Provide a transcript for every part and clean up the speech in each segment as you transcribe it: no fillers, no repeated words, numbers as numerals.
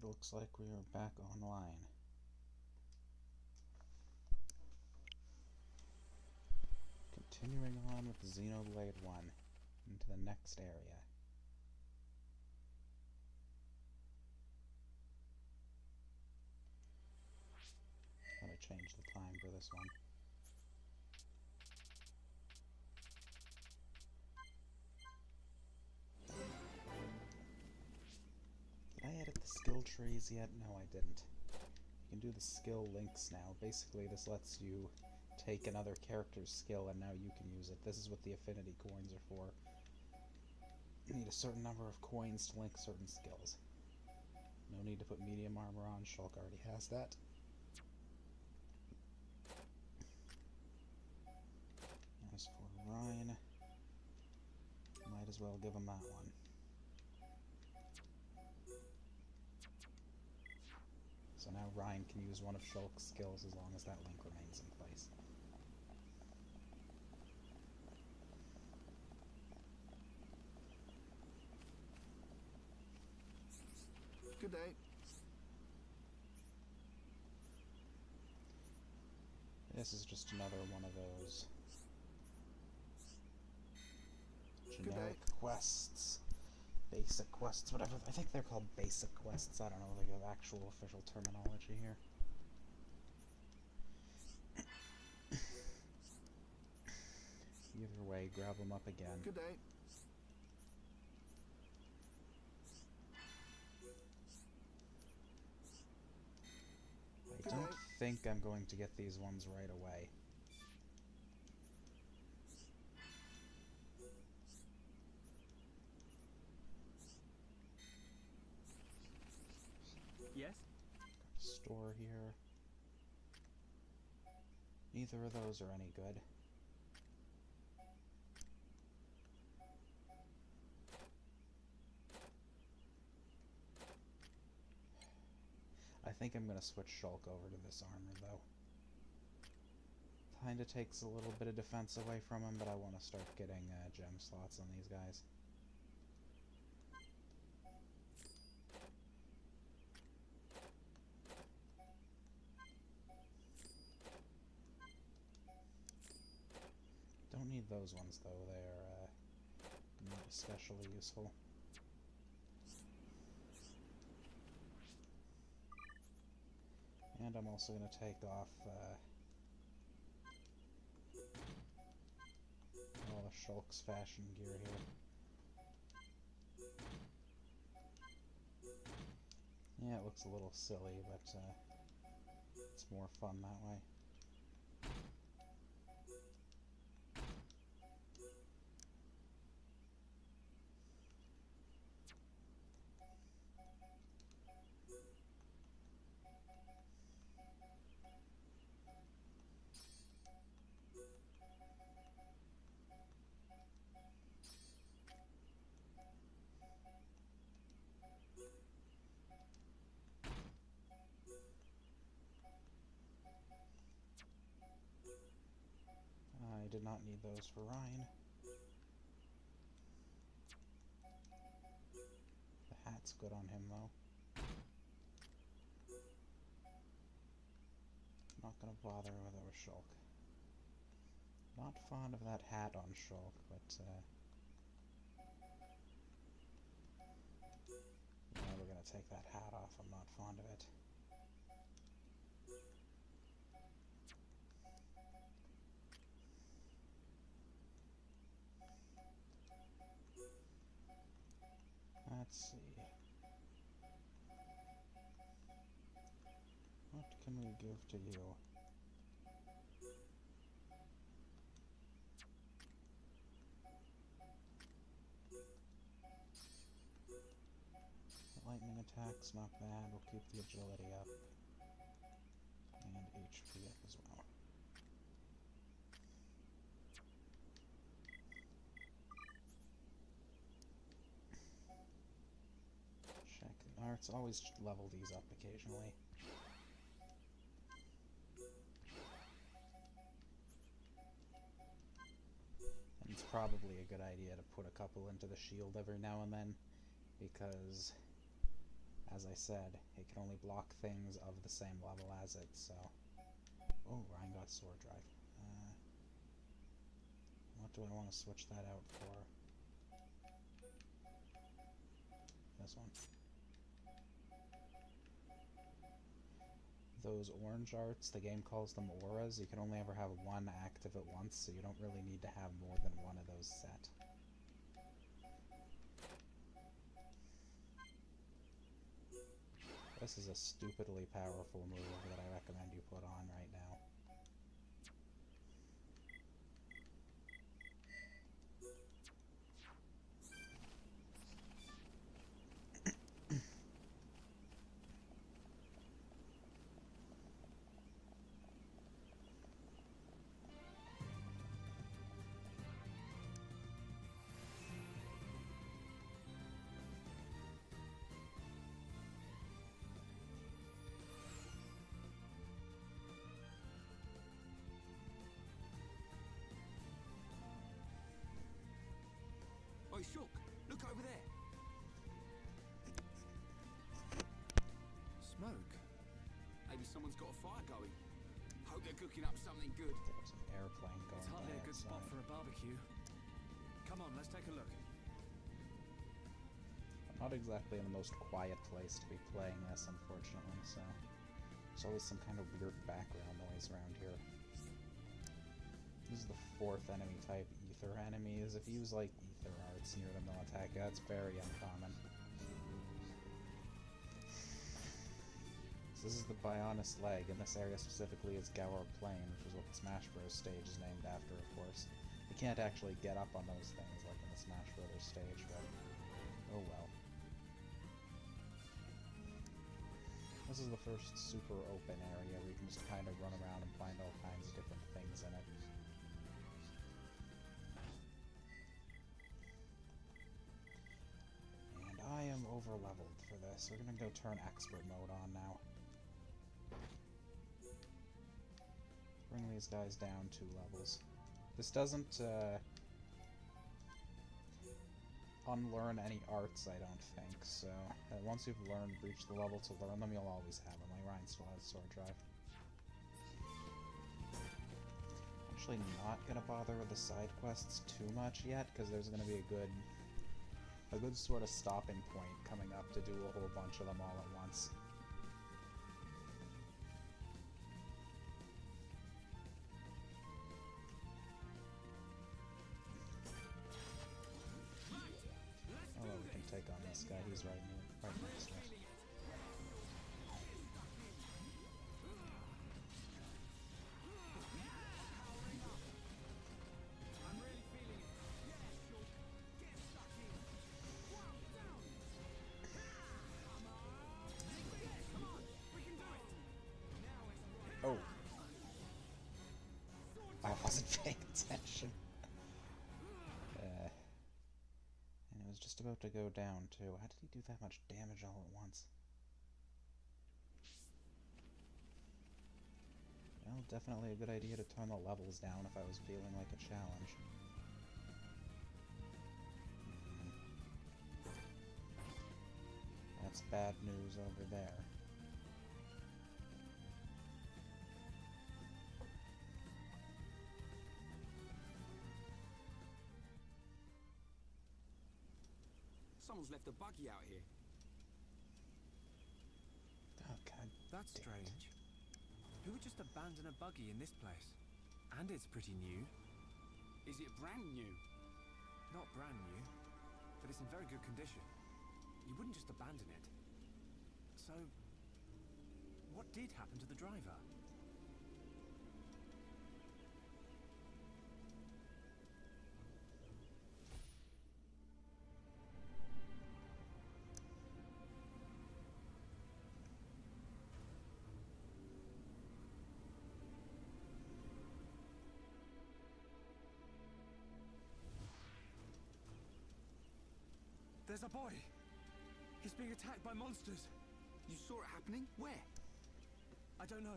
looks like we are back online. Continuing on with Xenoblade 1 into the next area. I'm going to change the time for this one. Did I edit the skill trees yet? No, I didn't. You can do the skill links now. Basically, this lets you take another character's skill and now you can use it. This is what the affinity coins are for. You need a certain number of coins to link certain skills. No need to put medium armor on. Shulk already has that. As for Ryan, might as well give him that one. So now Ryan can use one of Shulk's skills as long as that link remains in place. Good day. This is just another one of those generic quests. Basic quests, whatever. I think they're called basic quests. I don't know if they have actual official terminology here. Either way, grab them up again. Good day. I don't think I'm going to get these ones right away. Yes? Store here. Neither of those are any good. I think I'm going to switch Shulk over to this armor, though. Kinda takes a little bit of defense away from him, but I want to start getting gem slots on these guys. Don't need those ones, though. They're not especially useful. And I'm also going to take off all of Shulk's fashion gear here. Yeah, it looks a little silly, but it's more fun that way. I did not need those for Ryan. The hat's good on him, though. Not gonna bother with it with Shulk. Not fond of that hat on Shulk, but yeah, we're gonna take that hat off. I'm not fond of it. Let's see. What can we give to you? Lightning attacks, not bad. We'll keep the agility up. And HP up as well. Check the arts. Always level these up occasionally. And it's probably a good idea to put a couple into the shield every now and then, because as I said, it can only block things of the same level as it, so... Oh, Ryan got sword drive. What do I want to switch that out for? This one. Those orange arts, the game calls them auras. You can only ever have one active at once, so you don't really need to have more than one of those set. This is a stupidly powerful move that I recommend you put on right now. Oi, Shook, look over there. Smoke? Maybe someone's got a fire going. Hope they're cooking up something good. There's an airplane going It's hardly a good spot outside. for a barbecue. Come on, let's take a look. I'm not exactly in the most quiet place to be playing this, unfortunately, so... There's always some kind of weird background noise around here. This is the 4th enemy type, Ether enemies. If you use, like, Ether arts near them, they'll attack you. That's very uncommon. So this is the Bionis leg, and this area specifically is Gower Plain, which is what the Smash Bros. Stage is named after, of course. You can't actually get up on those things like in the Smash Bros. Stage, but oh well. This is the first super open area where you can just kind of run around and find all kinds of different things in it. And I am over-leveled for this. We're gonna go turn expert mode on now. Bring these guys down 2 levels. This doesn't unlearn any arts, I don't think, so once you've reached the level to learn them, you'll always have them. Like Ryan still has sword drive. Actually not gonna bother with the side quests too much yet, because there's gonna be a good sort of stopping point coming up to do a whole bunch of them all at once. Oh, we can take on this guy. He's right next to us. Oh. I wasn't paying attention. And it was just about to go down, too. How did he do that much damage all at once? Well, definitely a good idea to turn the levels down if I was feeling like a challenge. That's bad news over there. Someone's left a buggy out here. Oh, god. That's damn it. strange. Who would just abandon a buggy in this place? And it's pretty new. Is it brand new? Not brand new, but it's in very good condition. You wouldn't just abandon it. So, what did happen to the driver? There's a boy! He's being attacked by monsters! You saw it happening? Where? I don't know,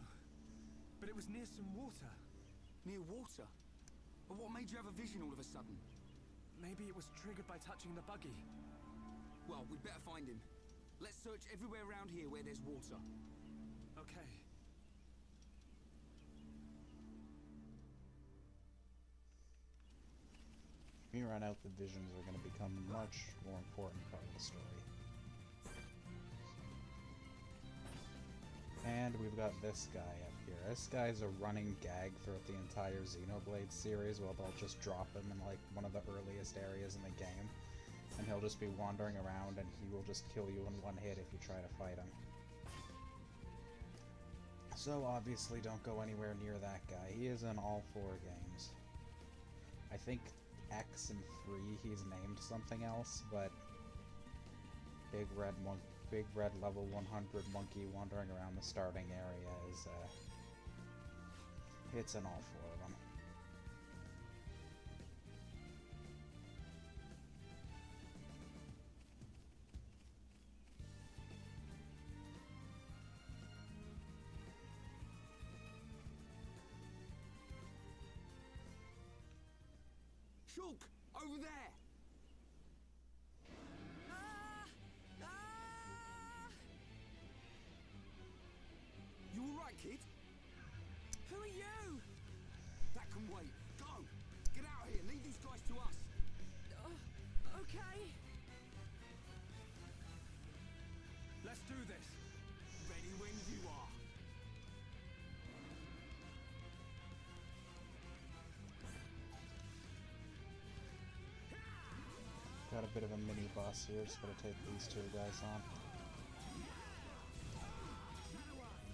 but it was near some water. Near water? But what made you have a vision all of a sudden? Maybe it was triggered by touching the buggy. Well, we'd better find him. Let's search everywhere around here where there's water. Okay. From here on out, the visions are going to become a much more important part of the story. And we've got this guy up here. This guy's a running gag throughout the entire Xenoblade series, where they'll just drop him in like one of the earliest areas in the game, and he'll just be wandering around and he will just kill you in one hit if you try to fight him. So obviously don't go anywhere near that guy. He is in all 4 games. I think X and 3 he's named something else, but Big Red level 100 monkey wandering around the starting area is it's in all 4 of them. Shulk! Over there! You alright, kid? Who are you? That can wait. Go! Get out of here. Leave these guys to us. Okay. Let's do this. Ready when you are. Got a bit of a mini boss here, just gotta take these 2 guys on.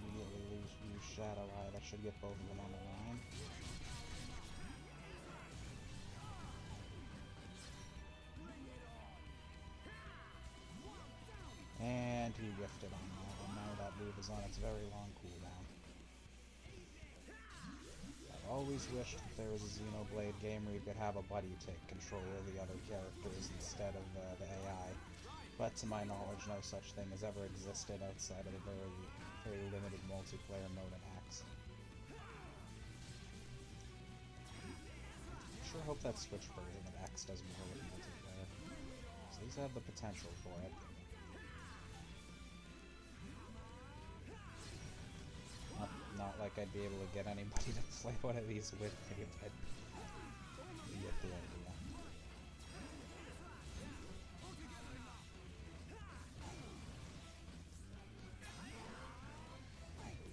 Immediately use Shadow Eye, that should get both of them on the line. And he whiffed it on that, and now that move is on its very long cooldown. I've always wished that there was a Xenoblade game where you could have a buddy take control of the other characters instead of the AI, but to my knowledge no such thing has ever existed outside of the very limited multiplayer mode in X. Sure hope that Switch version of X does more with multiplayer, so these have the potential for it. Not like I'd be able to get anybody to play one of these with me, but you get the idea.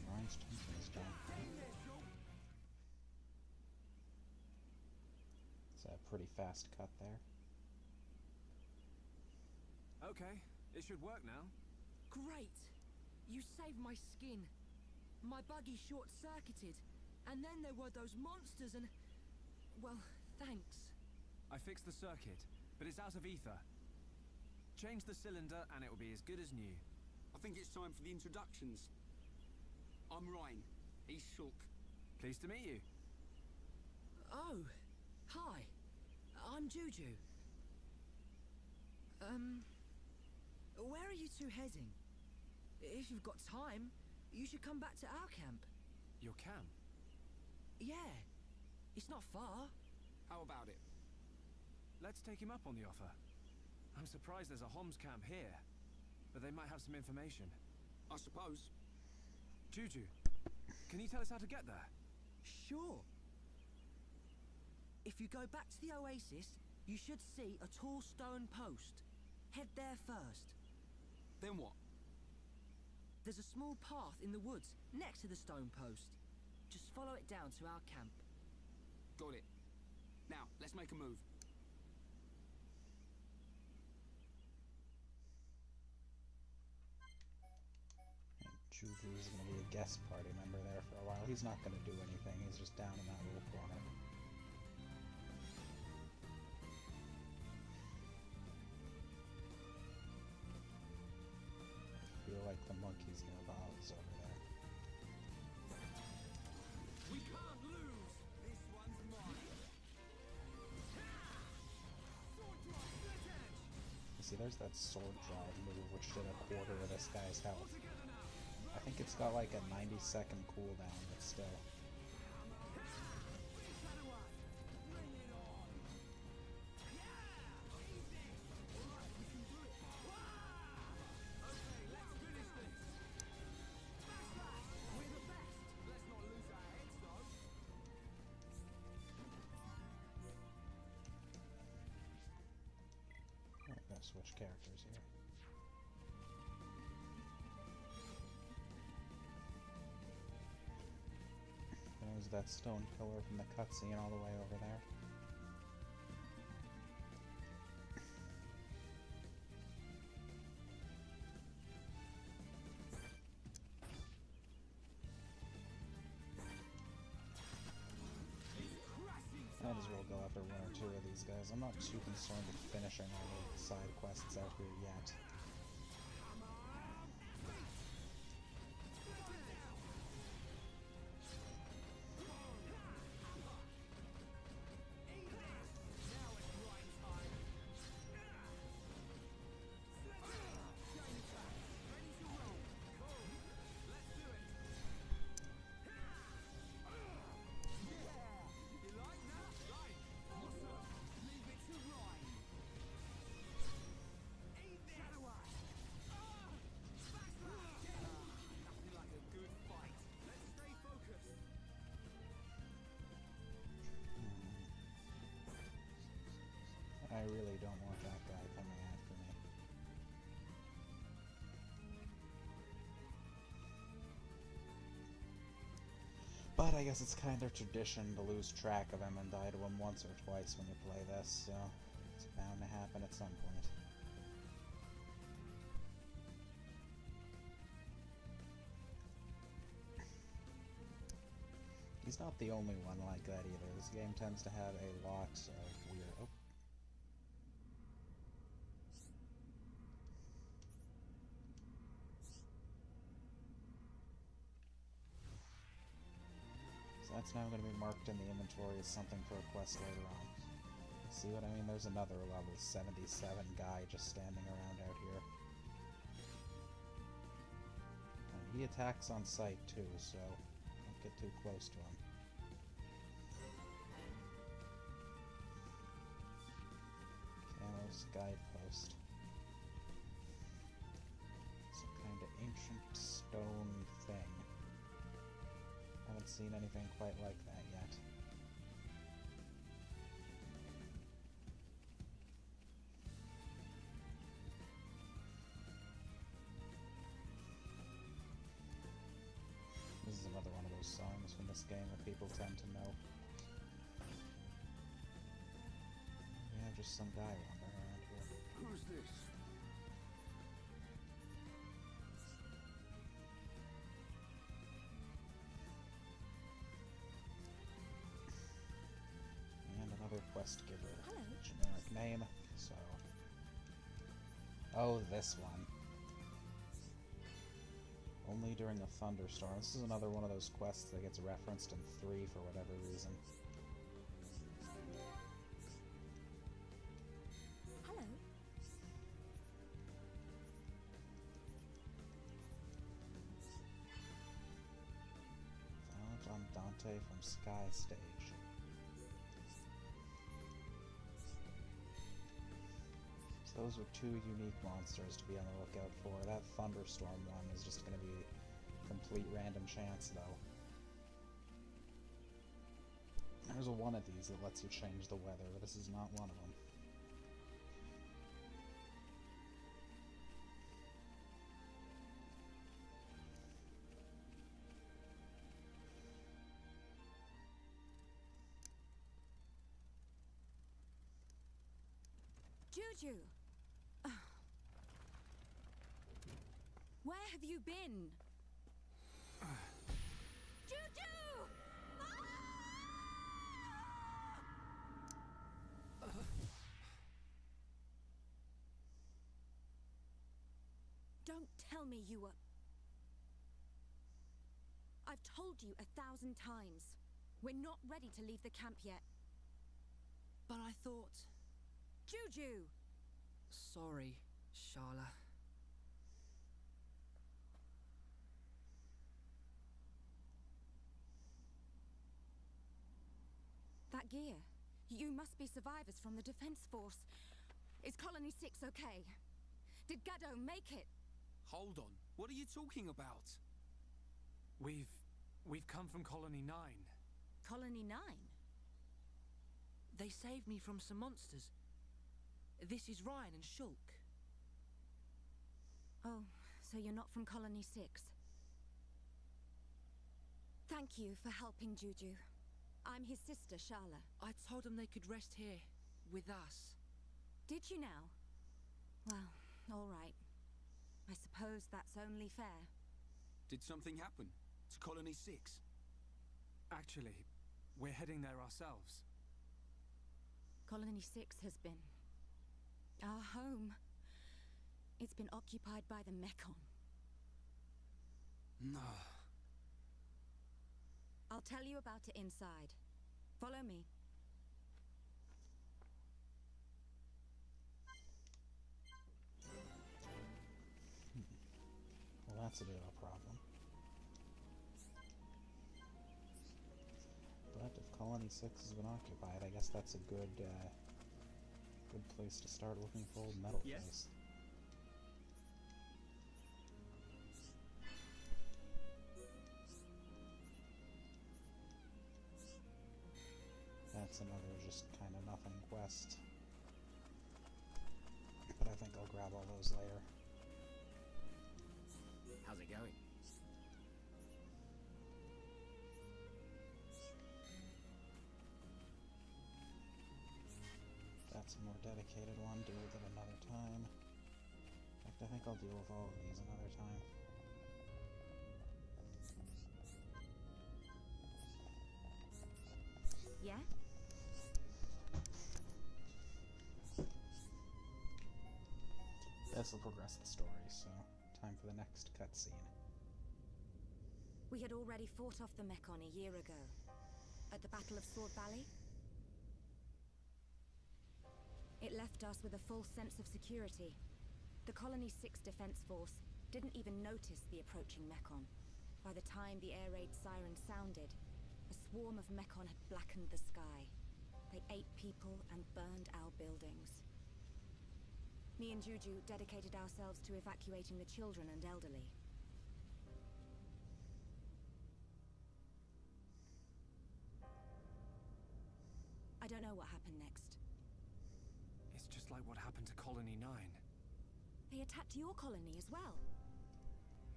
Rhinestone's done. It's a pretty fast cut there. Okay, it should work now. Great! You saved my skin. My buggy short-circuited, and then there were those monsters and... well, thanks. I fixed the circuit, but it's out of ether. Change the cylinder and it will be as good as new. I think it's time for the introductions. I'm Ryan. He's Shulk. Pleased to meet you. Oh, hi. I'm Juju. Where are you two heading? If you've got time, you should come back to our camp. Your camp? Yeah, it's not far. How about it? Let's take him up on the offer. I'm surprised there's a Homs camp here, but they might have some information. I suppose. Juju, can you tell us how to get there? Sure. If you go back to the oasis, you should see a tall stone post. Head there first. Then what? There's a small path in the woods next to the stone post. Just follow it down to our camp. Got it. Now, let's make a move. Juju's gonna be a guest party member there for a while. He's not gonna do anything, he's just down in that little corner. Feel like the monkey's near Bob's over there. We can't lose! This one's mine! Sword drive, split edge! You see, there's that sword drive move which did a quarter of this guy's health. I think it's got like a 90-second cooldown, but still. switch characters here. There's that stone pillar from the cutscene all the way over there. Might as well go after one or two of these guys. I'm not too concerned with finishing all the side quests out here yet. I really don't want that guy coming after me. But I guess it's kind of tradition to lose track of him and die to him once or twice when you play this, so it's bound to happen at some point. He's not the only one like that either. This game tends to have a lot of weird... Oh. So that's now going to be marked in the inventory as something for a quest later on. See what I mean? There's another level 77 guy just standing around out here. And he attacks on sight too, so don't get too close to him. Camo's guidepost. Some kind of ancient stone thing. Haven't seen anything quite like that yet. This is another one of those songs from this game that people tend to know. We have just some guy wandering around here. Who's this? And another quest giver. Hello. Generic name, so... Oh, this one. Only during a thunderstorm. This is another one of those quests that gets referenced in 3 for whatever reason. Hello. Found on Dante from Sky Stage. So those are two unique monsters to be on the lookout for. That thunderstorm one is just going to be complete random chance, though. There's a one of these that lets you change the weather, but this is not one of them. Juju! Where have you been? Juju! Don't tell me you were... I've told you 1,000 times. We're not ready to leave the camp yet. But I thought... Juju! Sorry, Sharla. That gear. You must be survivors from the Defense Force. Is Colony 6 okay? Did Gaddo make it? Hold on. What are you talking about? We've come from Colony 9. Colony 9? They saved me from some monsters. This is Ryan and Shulk. Oh, so you're not from Colony 6? Thank you for helping Juju. I'm his sister, Shala. I told them they could rest here, with us. Did you now? Well, all right. I suppose that's only fair. Did something happen to Colony 6? Actually, we're heading there ourselves. Colony 6 has been our home. It's been occupied by the Mekon. No. I'll tell you about it inside. Follow me. Well, that's a bit of a problem. But if Colony 6 has been occupied, I guess that's a good place to start looking for old metal face. That's another just kind of nothing quest. But I think I'll grab all those later. How's it going? That's a more dedicated one. Deal with it another time. In fact, I think I'll deal with all of these another time. Yeah? This will progress the story, so time for the next cutscene. We had already fought off the Mekon a year ago. At the Battle of Sword Valley. It left us with a false sense of security. The Colony 6 Defense Force didn't even notice the approaching Mekon. By the time the air raid siren sounded, a swarm of Mekon had blackened the sky. They ate people and burned our buildings. Me and Juju dedicated ourselves to evacuating the children and elderly. I don't know what happened next. It's just like what happened to Colony 9. They attacked your colony as well.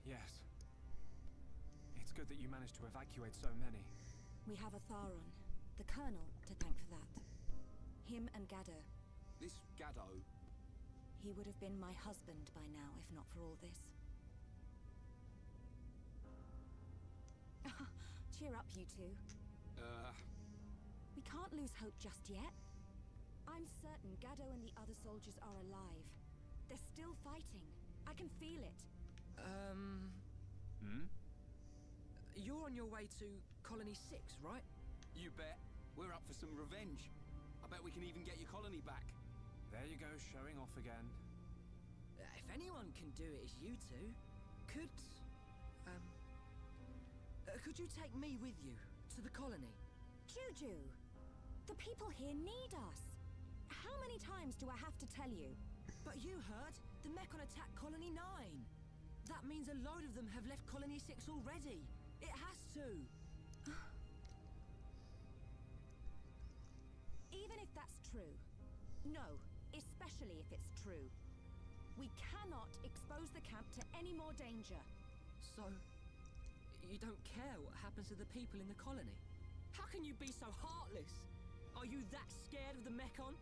Yes. It's good that you managed to evacuate so many. We have a Tharon, the Colonel, to thank for that. Him and Gaddo. This Gaddo? He would have been my husband by now, if not for all this. Cheer up, you two. We can't lose hope just yet. I'm certain Gaddo and the other soldiers are alive. They're still fighting. I can feel it. You're on your way to Colony 6, right? You bet. We're up for some revenge. I bet we can even get your colony back. There you go, showing off again. If anyone can do it, it's you two. Could you take me with you to the colony? Juju! The people here need us. How many times do I have to tell you? But you heard! The Mekon attacked Colony 9! That means a load of them have left Colony 6 already! It has to! Even if that's true. No, especially if it's true. We cannot expose the camp to any more danger. So, you don't care what happens to the people in the colony? How can you be so heartless? Are you that scared of the Mekon?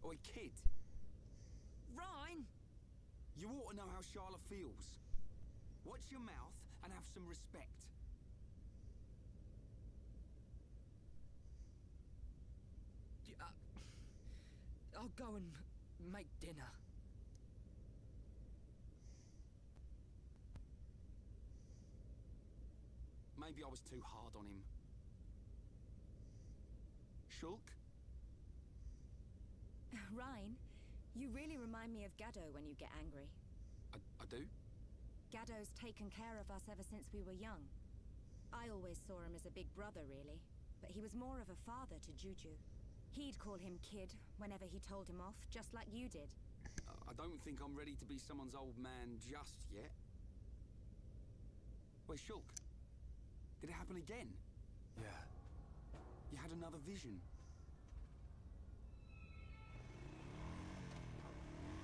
Oi, kid. Rhine! You ought to know how Charlotte feels. Watch your mouth and have some respect. I'll go and make dinner. Maybe I was too hard on him. Shulk? Rhine, you really remind me of Gaddo when you get angry. I do? Gaddo's taken care of us ever since we were young. I always saw him as a big brother, really. but he was more of a father to Juju. He'd call him kid whenever he told him off, just like you did. I don't think I'm ready to be someone's old man just yet. Wait, Shulk. Did it happen again? Yeah. You had another vision.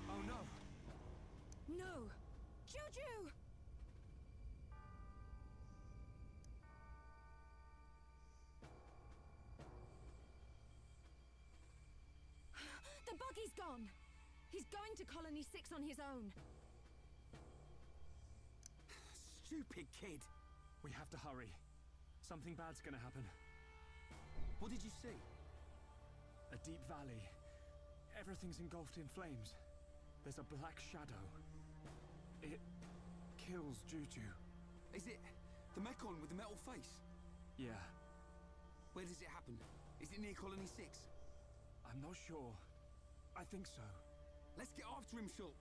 Oh no! No! Juju! The buggy's gone! He's going to Colony 6 on his own. Stupid kid. We have to hurry. Something bad's gonna happen. What did you see? A deep valley. Everything's engulfed in flames. There's a black shadow. It kills Juju. Is it the Mekon with the metal face? Yeah, Where does it happen? Is it near Colony 6? I'm not sure. I think so. Let's get after him, Shulk.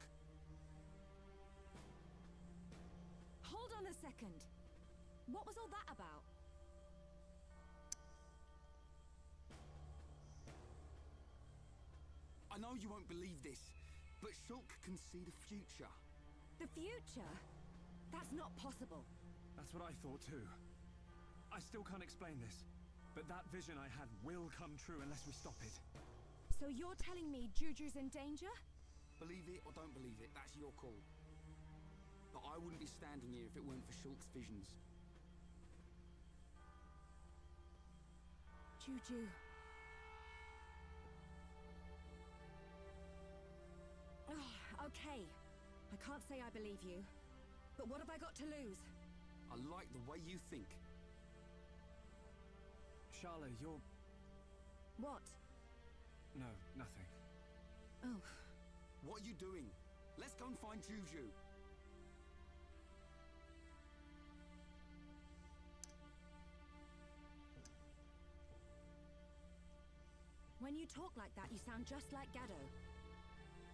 Hold on a second. What was all that about? I know you won't believe this, but Shulk can see the future. The future? That's not possible. That's what I thought too. I still can't explain this, but that vision I had will come true unless we stop it. So you're telling me Juju's in danger? Believe it or don't believe it, that's your call. But I wouldn't be standing here if it weren't for Shulk's visions. Juju. Oh, okay. I can't say I believe you. But what have I got to lose? I like the way you think. Charlotte, you're... What? No, nothing. Oh. What are you doing? Let's go and find Juju. When you talk like that, you sound just like Gado.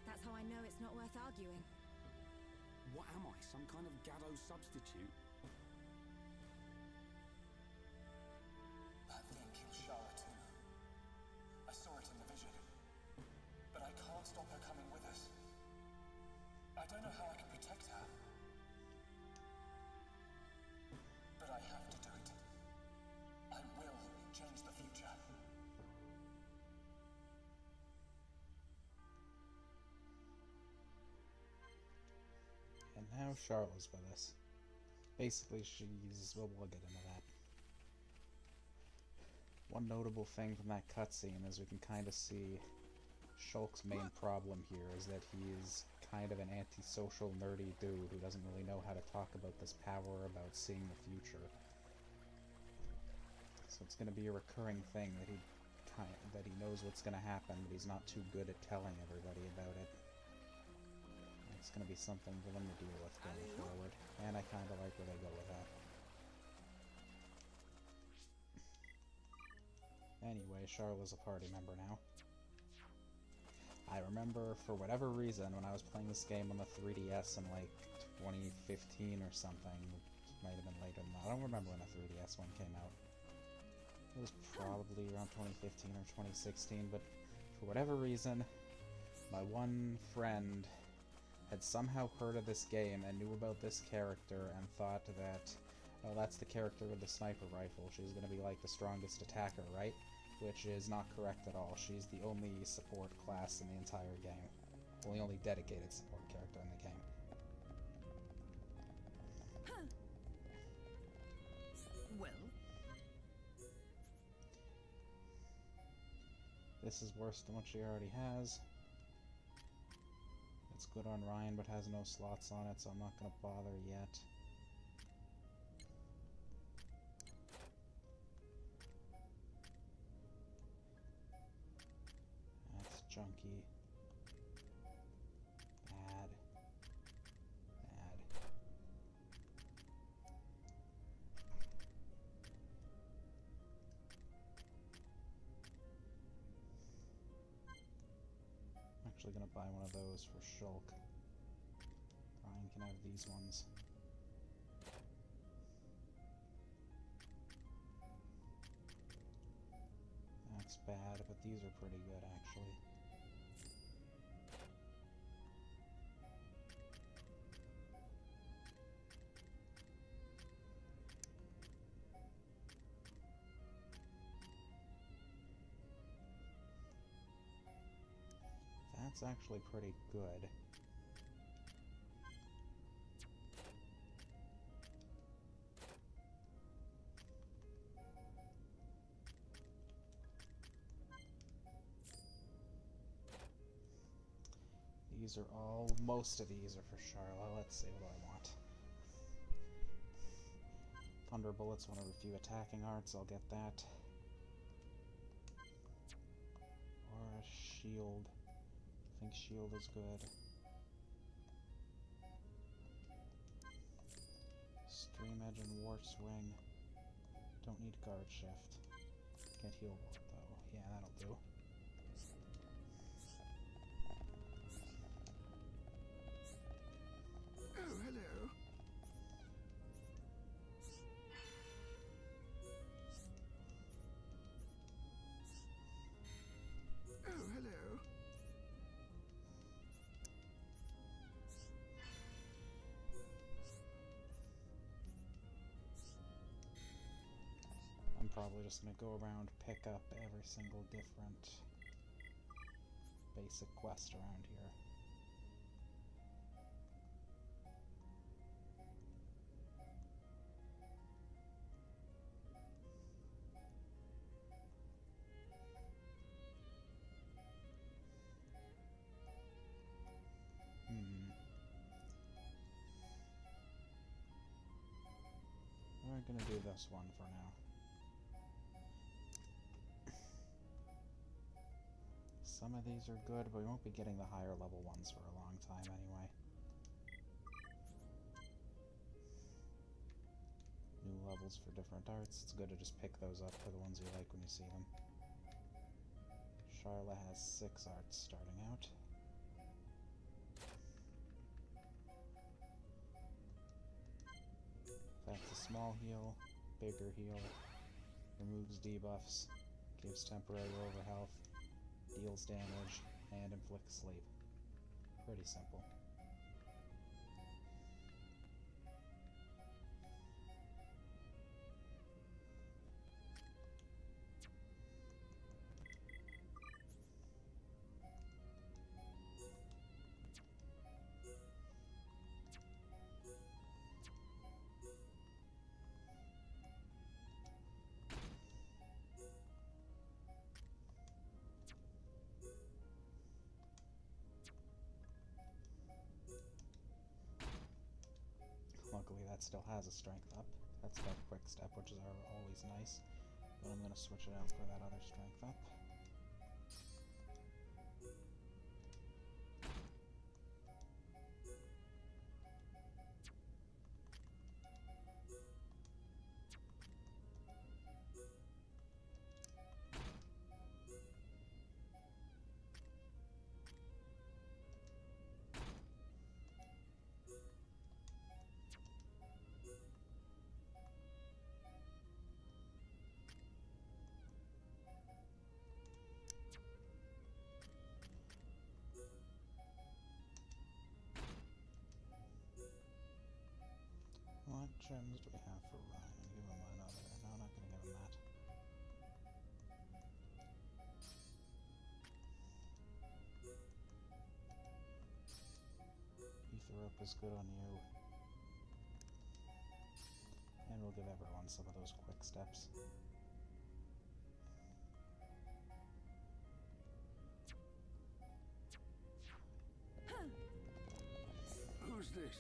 That's how I know it's not worth arguing. What am I, some kind of Gado substitute? That thing killed Charlotte too. I saw it in the vision. But I can't stop her coming with us. I don't know how I can protect her. But I have to do it. I will change the future. And now Charlotte's with us. Basically, she's... well, we'll get into that. One notable thing from that cutscene is we can kind of see Shulk's main problem here is that he's kind of an antisocial, nerdy dude who doesn't really know how to talk about this power, about seeing the future. So it's going to be a recurring thing that he knows what's going to happen, but he's not too good at telling everybody about it. It's going to be something for them to deal with going forward, and I kind of like where they go with that. Anyway, Charlotte's a party member now. I remember, for whatever reason, when I was playing this game on the 3DS in like 2015 or something, it might have been later than that. I don't remember when the 3DS one came out. It was probably around 2015 or 2016, but for whatever reason, my one friend had somehow heard of this game and knew about this character and thought that, oh, that's the character with the sniper rifle. She's going to be like the strongest attacker, right? Which is not correct at all. She's the only support class in the entire game. Well, the only dedicated support character in the game. Well, This is worse than what she already has. It's good on Ryan, but has no slots on it, so I'm not going to bother yet. That's junky. Bad. Bad. I'm actually going to buy one of those for Shulk. Ryan can have these ones. bad, but these are pretty good, actually. That's actually pretty good. These are all, most of these are for Charla. Let's see what I want. Thunder Bullets, one of the few attacking arts, I'll get that. Or a Shield. I think Shield is good. Stream Edge and War Swing. Don't need Guard Shift. Can't heal Ward though. Yeah, that'll do. Oh, hello. Oh, hello. I'm probably just gonna go around, pick up every single different basic quest around here. We're gonna do this one for now. Some of these are good, but we won't be getting the higher level ones for a long time anyway. New levels for different arts. It's good to just pick those up for the ones you like when you see them. Charla has 6 arts starting out. That's a small heal, bigger heal, removes debuffs, gives temporary overhealth, deals damage, and inflicts sleep. Pretty simple. Luckily that still has a strength up. That's got quick step, which is always nice. But I'm gonna switch it out for that other strength up. What gems do we have for Ryan? Give him another. No, I'm not going to give him that. Ether is good on you. And we'll give everyone some of those quick steps. Who's this?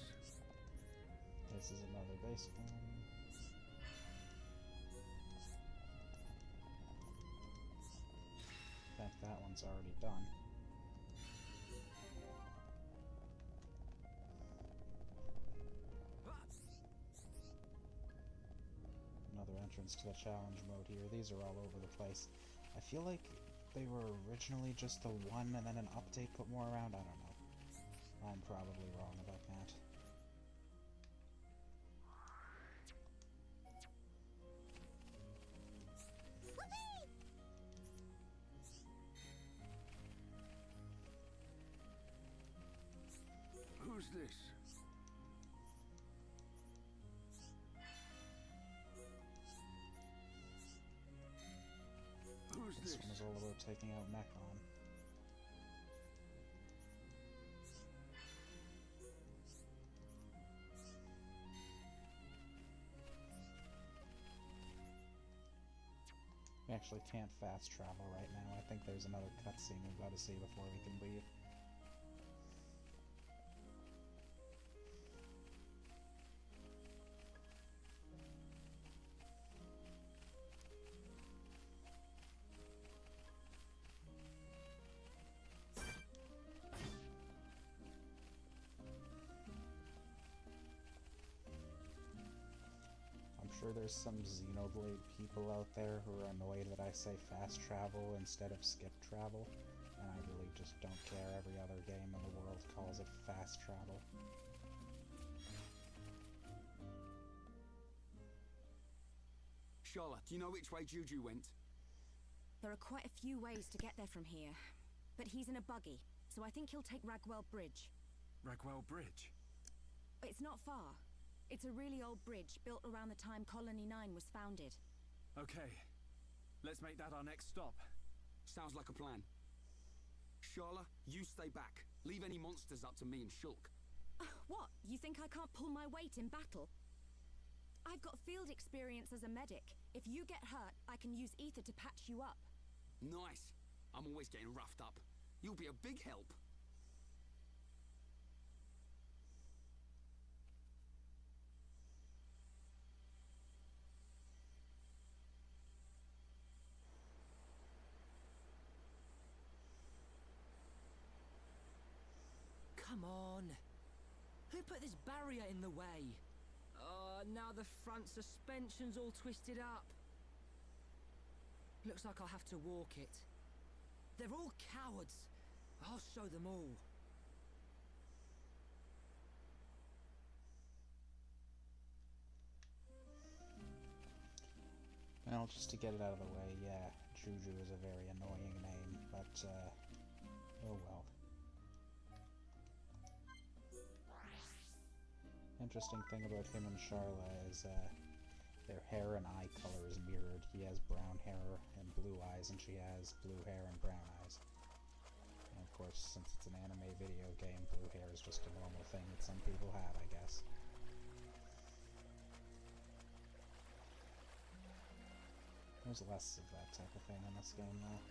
This is another base form. In fact, that one's already done. Another entrance to the challenge mode here. These are all over the place. I feel like they were originally just the one and then an update put more around. I don't know. I'm probably wrong about that. about taking out Mechon. We actually can't fast travel right now. I think there's another cutscene we've got to see before we can leave. There's some Xenoblade people out there who are annoyed that I say fast travel instead of skip travel, and I really just don't care. Every other game in the world calls it fast travel. Charlotte, do you know which way Juju went? There are quite a few ways to get there from here, but he's in a buggy, so I think he'll take Ragwell Bridge. Ragwell Bridge? It's not far. It's a really old bridge built around the time Colony 9 was founded. Okay. Let's make that our next stop. Sounds like a plan. Charlotte, you stay back. Leave any monsters up to me and Shulk. What? You think I can't pull my weight in battle? I've got field experience as a medic. If you get hurt, I can use ether to patch you up. Nice. I'm always getting roughed up. You'll be a big help. Come on. Who put this barrier in the way? Now the front suspension's all twisted up. Looks like I'll have to walk it. They're all cowards. I'll show them all. Well, just to get it out of the way, yeah, Juju is a very annoying name, but, oh well. Interesting thing about him and Charla is their hair and eye color is mirrored. He has brown hair and blue eyes, and she has blue hair and brown eyes. And of course, since it's an anime video game, blue hair is just a normal thing that some people have, I guess. There's less of that type of thing in this game, though.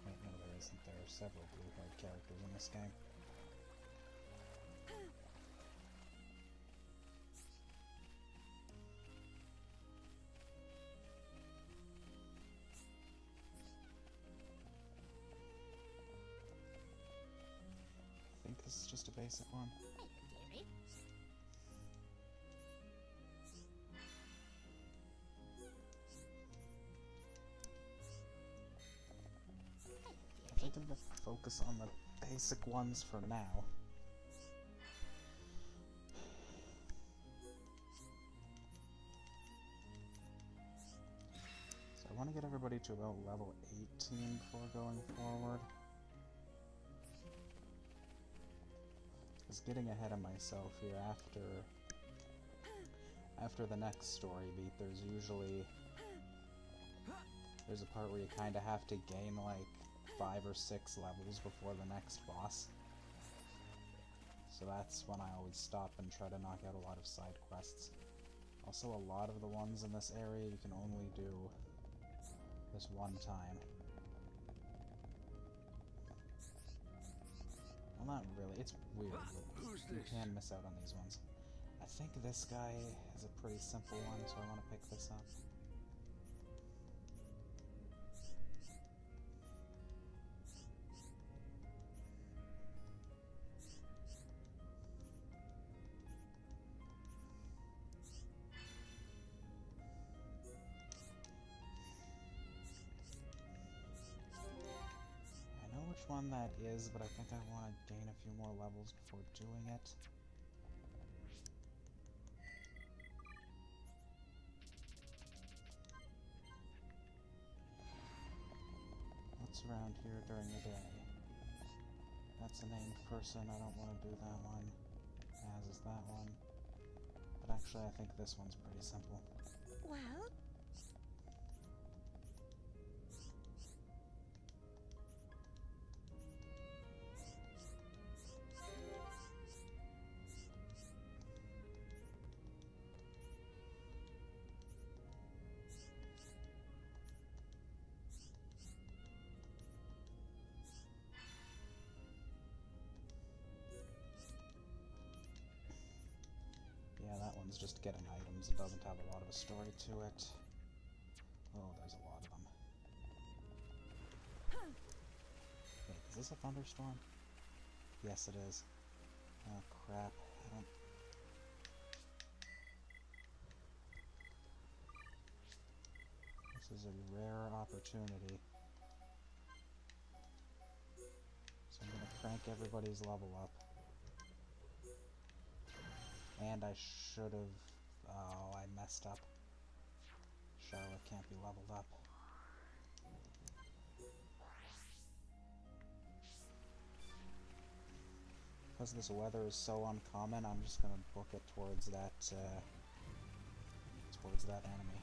Wait, no, there isn't. There are several blue-haired characters in this game. I think this is just a basic one. I think I'm gonna focus on the basic ones for now. So I want to get everybody to about level 18 before going forward. Because getting ahead of myself here after the next story beat, there's a part where you kind of have to gain like 5 or 6 levels before the next boss. So that's when I always stop and try to knock out a lot of side quests. Also, a lot of the ones in this area you can only do this one time. Well, not really. It's weird. You can miss out on these ones. I think this guy is a pretty simple one, so I want to pick this up. One that is, but I think I want to gain a few more levels before doing it. What's around here during the day? That's a named person, I don't want to do that one, as is that one. But actually I think this one's pretty simple. Well? getting items. It doesn't have a lot of a story to it. Oh, there's a lot of them. Wait, is this a thunderstorm? Yes, it is. Oh, crap. I don't... This is a rare opportunity. So I'm gonna crank everybody's level up. And I should have... Oh, I messed up. Charlotte can't be leveled up. Because this weather is so uncommon, I'm just gonna book it towards that enemy.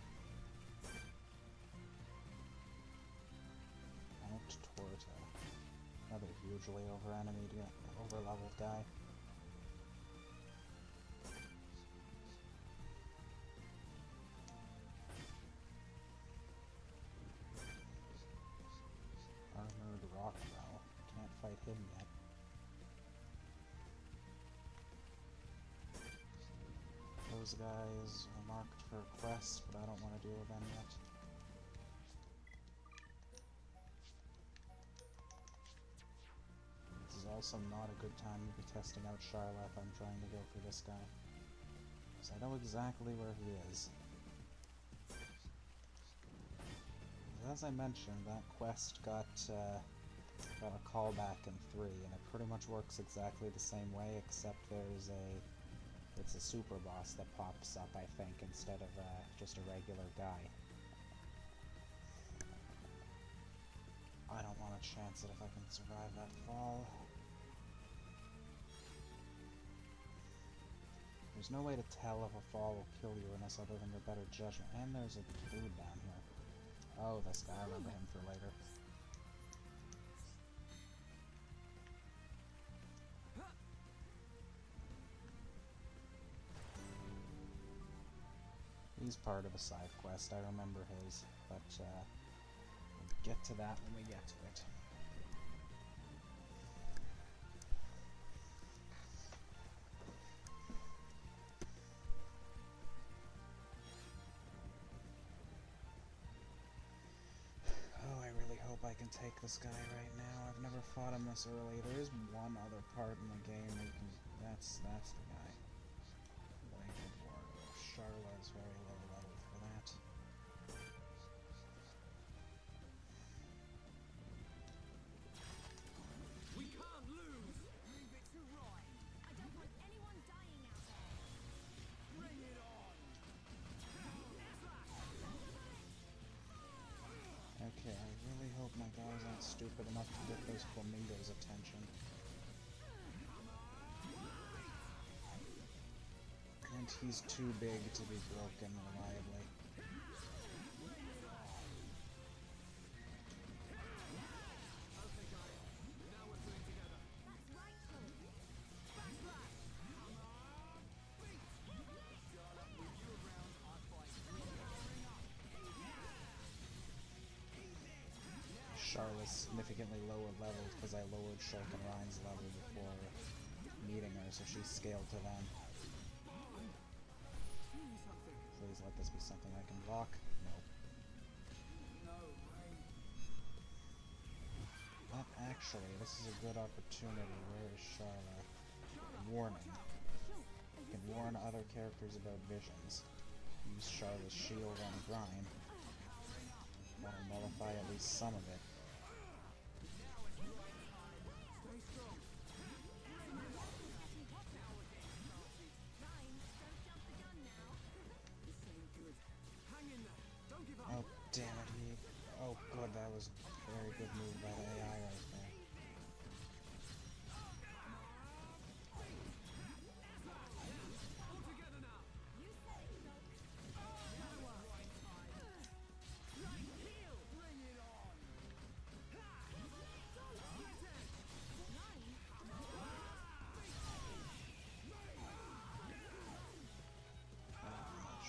Out towards another hugely over-leveled guy. Armored rock though. Can't fight him yet. Those guys are marked for quests, but I don't want to deal with them yet. This is also not a good time to be testing out Charlotte if I'm trying to go for this guy. Because I know exactly where he is. As I mentioned, that quest got a callback in 3, and it pretty much works exactly the same way, except it's a super boss that pops up, I think, instead of just a regular guy. I don't want to chance it if I can survive that fall. There's no way to tell if a fall will kill you unless other than your better judgment. And there's a dude down here. Oh, this guy, I remember him for later. He's part of a side quest, I remember his, but we'll get to that when we get to it. Oh, I really hope I can take this guy right now. I've never fought him this early. There is one other part in the game where you can... That's the guy. Charlotte is very low level for that. We can't lose! Leave it to Ryan. I don't want anyone dying out there. Bring it on. Okay, I really hope my guys aren't stupid enough to get those flamingos' attention. And he's too big to be broken reliably. Charlotte's significantly lower leveled because I lowered Shulk and Ryan's level before meeting her, so she's scaled to them. Please let this be something I can block. Nope. But actually, this is a good opportunity. Where is Charlotte? Warning. You can warn other characters about visions. Use Charlotte's shield on Grime. That'll nullify at least some of it. Oh, damn it, oh, good, that was a very good move by the AI right there.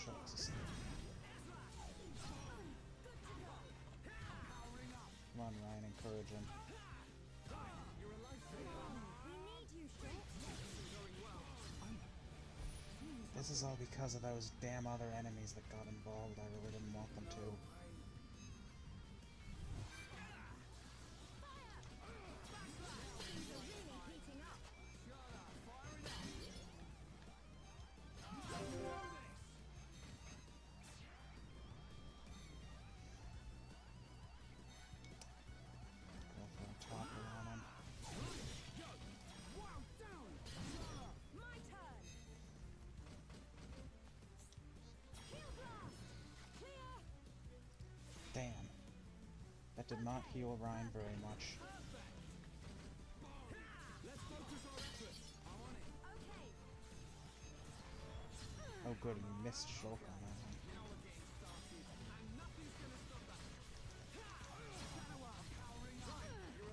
Shucks, asleep. Come on, Ryan, encourage him. You're a lifesaver. We need you, Shulk. Going well. This is all because of those damn other enemies that got involved. I really didn't want them to. Go for a topper on him. My turn. Heal blast. Clear. Damn. That did not heal Ryan very much. Okay. Oh good, he missed Shulk on that one.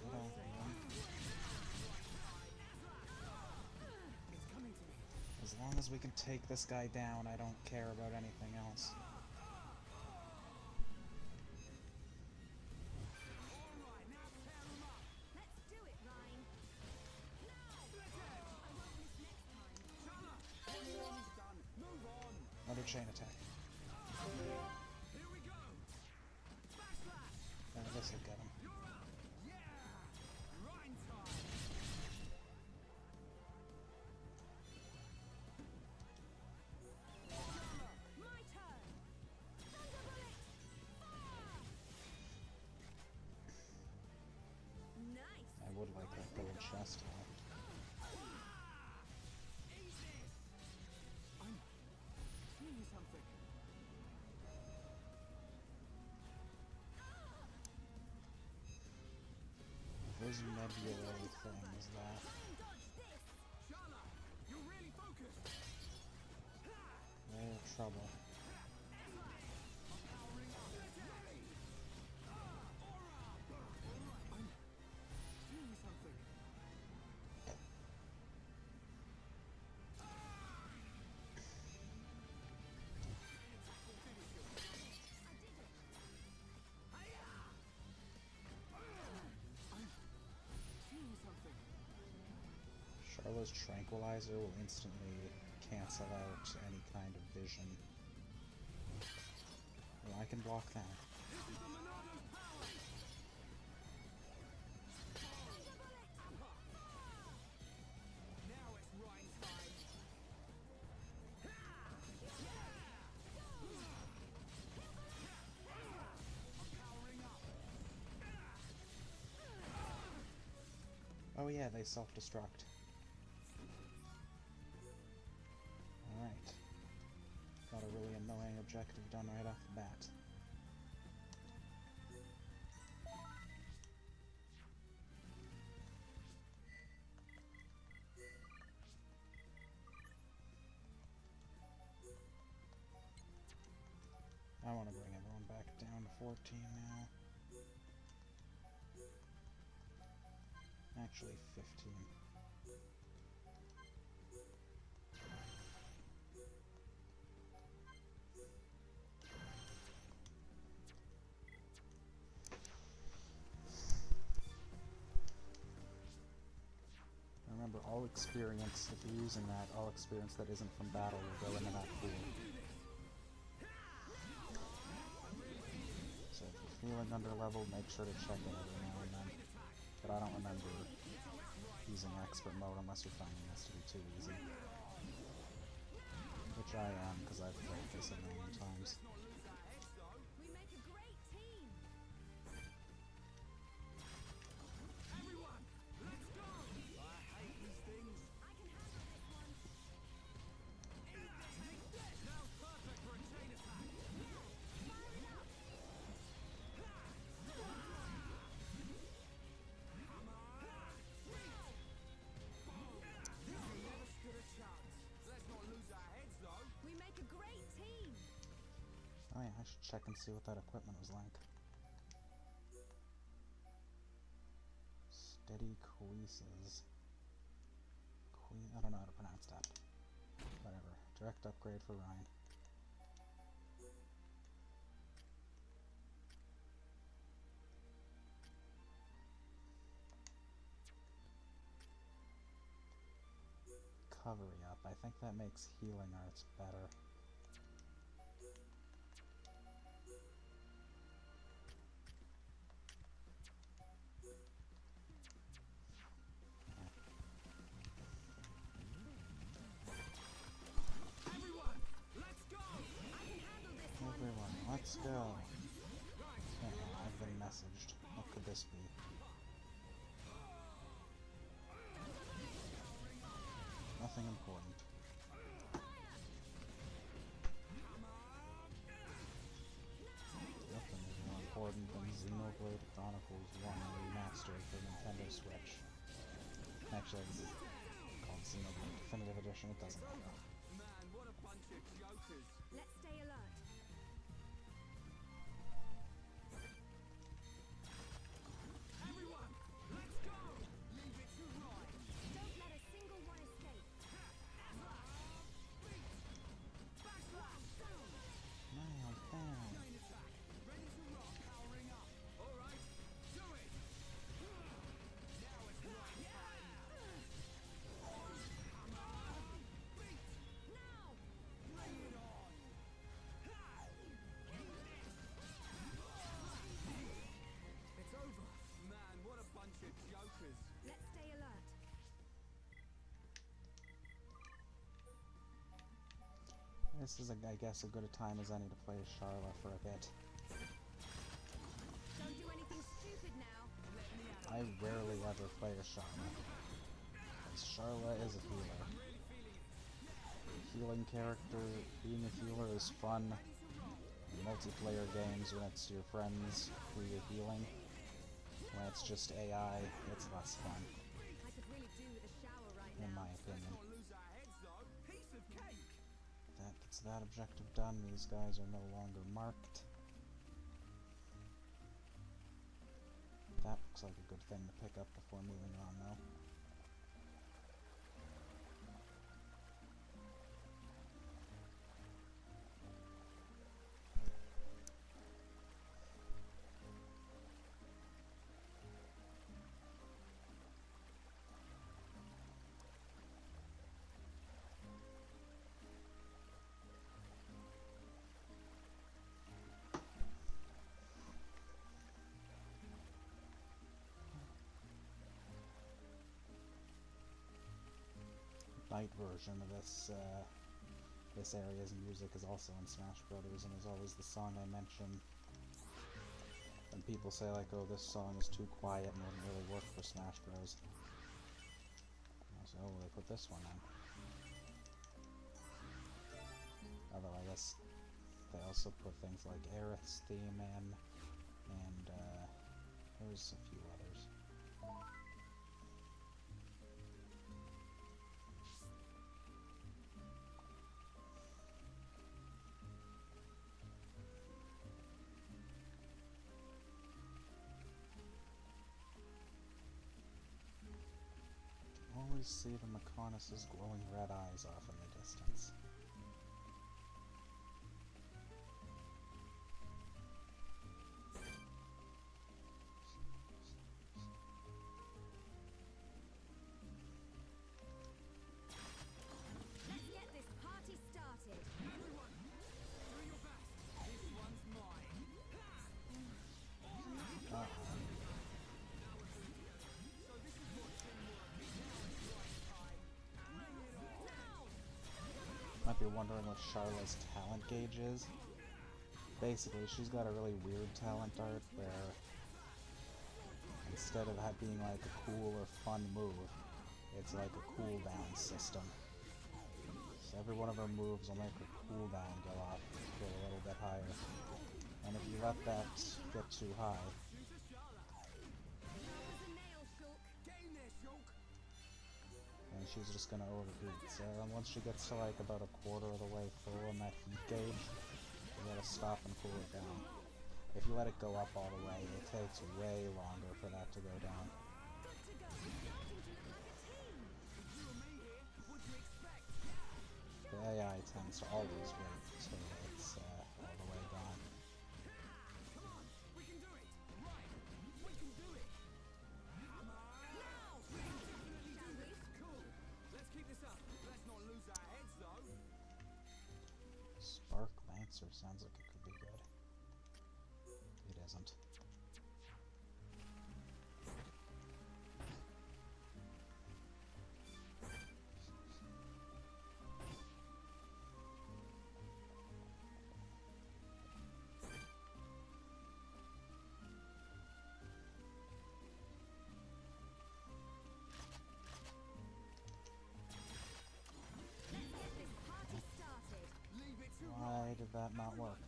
Get off of him. As long as we can take this guy down, I don't care about anything else. Let's do it, Ryan. Now. I won't miss next time. Another chain attack. This'll get him. My turn. Thunder bullet. Fire. Nice. I would like that gold chest though. Seeing something. Those nebulae things that. Dodge this. They're trouble. Seeing something. Seeing something. Charlotte's tranquilizer will instantly cancel out any kind of vision. Well, I can block that. Oh yeah, they self-destruct. Alright. Got a really annoying objective done right off the bat. I want to bring everyone back down to 14 now. Actually, 15. Remember, all experience, if you're using that, all experience that isn't from battle will go into that pool. So if you're feeling underleveled, make sure to check in every now and then. But I don't remember using expert mode unless you're finding this to be too easy. Which I am, because I've played this a million times. We make a great team. I can handle this one. Fire it up. We make a great team. Oh yeah, I should check and see what that equipment was like. Steady Coeses. I don't know how to pronounce that. Whatever. Direct upgrade for Ryan. recovery up. I think that makes healing arts better. Everyone, let's go! I've been messaged. What could this be? Nothing important. Nothing is more important than Xenoblade Chronicles 1 Remastered for Nintendo Switch. Actually, this is called Xenoblade Definitive Edition, it doesn't matter. Man, what a bunch of jokers. Let's stay alert. Everyone, let's go! Leave it to right. Don't let a single one escape. Backslash down. Nailed down. Chain attack. Ready to rock. Powering up. All right, do it. Now it's right time. Beat. Now! Bring it on. It's over. Man, what a bunch of jokers. Let's stay alert. This is, I guess, a good a time as any to play as Charla for a bit. Don't do anything stupid now. I rarely ever play as Charla, because Charla is a healer. Healing character, being a healer is fun. In multiplayer games, when it's your friends who you're healing, when it's just AI, it's less fun, I could really do with a shower right in now. my opinion. Not lose our heads though. Piece of cake. That's that objective done. These guys are no longer marked. That looks like a good thing to pick up before moving on, though. Night version of this area's music is also in Smash Brothers, and is always the song I mention when people say like, "Oh, this song is too quiet and wouldn't really work for Smash Bros." I say, "Oh, they put this one in." Although I guess they also put things like Aerith's theme in, and there's a few others. Always see the Mechonis' glowing red eyes off in the distance. Let's get this party started. Everyone, do your best. This one's mine. So this is what teamwork is. Now it's right time. Bring it on. Might be wondering what Charla's talent gauge is. Basically, she's got a really weird talent art where instead of that being like a cool or fun move, it's like a cooldown system. So every one of her moves will make her cooldown go up, go a little bit higher. And if you let that get too high, Shoot a Charla. That was a nail, Shulk. Get in there, Shulk. and she's just gonna overheat. So once she gets to like about a quarter of the way full on that heat gauge, you gotta stop and cool it down. If you let it go up all the way, it takes way longer for that to go down. Good to go. Starting to look like a team. You and me here. What'd you expect? The AI tends to always wait till it's all the way gone. Come on, we can do it. Right, we can do it. Hammer. Now! We can definitely do this. Cool. Let's keep this up. Let's Sounds like it could be good. It isn't. Why did that not work?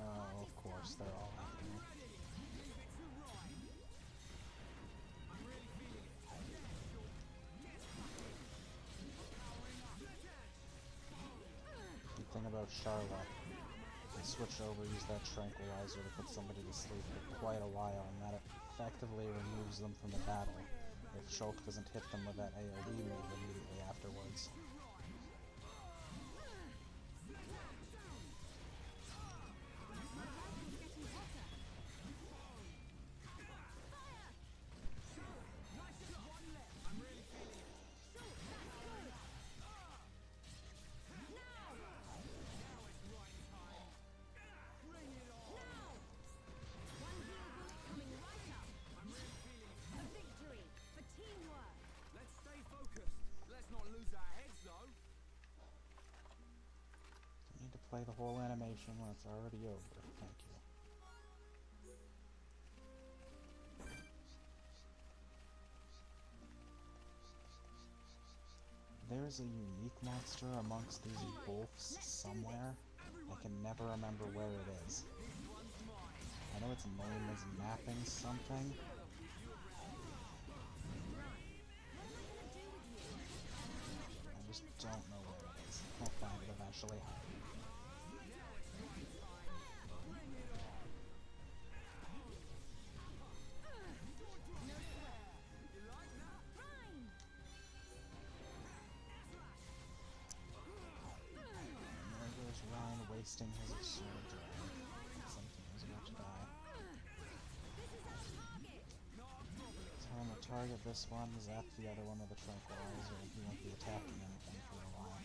Oh, of course, they're all after me. The thing about Charlotte, they switch over, use that tranquilizer to put somebody to sleep for quite a while, and that effectively removes them from the battle if Shulk doesn't hit them with that AoE move immediately afterwards. Play the whole animation when it's already over. Thank you. There's a unique monster amongst these wolves somewhere. I can never remember where it is. I know its name is mapping something. I just don't know where it is. I'll find it eventually. Wasting his sword dragon. Something was about to die. Time to target this one, zap the other one with a tranquilizer, and he won't be attacking anything for a while.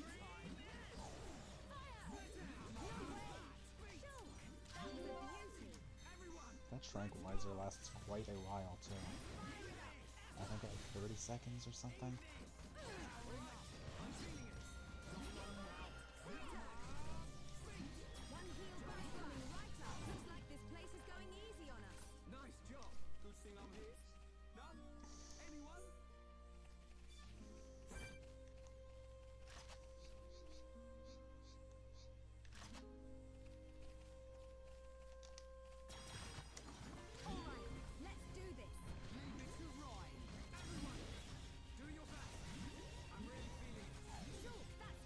That tranquilizer lasts quite a while too. I think like 30 seconds or something.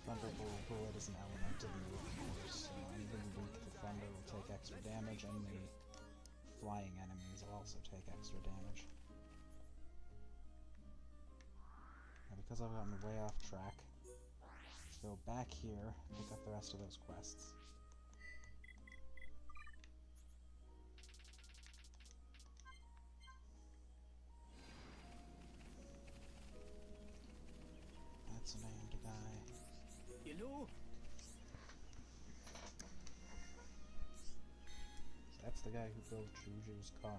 Thunderbolt bullet is an elemental move, of course, so anything weak to thunder will take extra damage, and the flying enemies will also take extra damage. Now, because I've gotten way off track, let's go back here and pick up the rest of those quests. That's a named guy. Hello? So that's the guy who built Juju's car.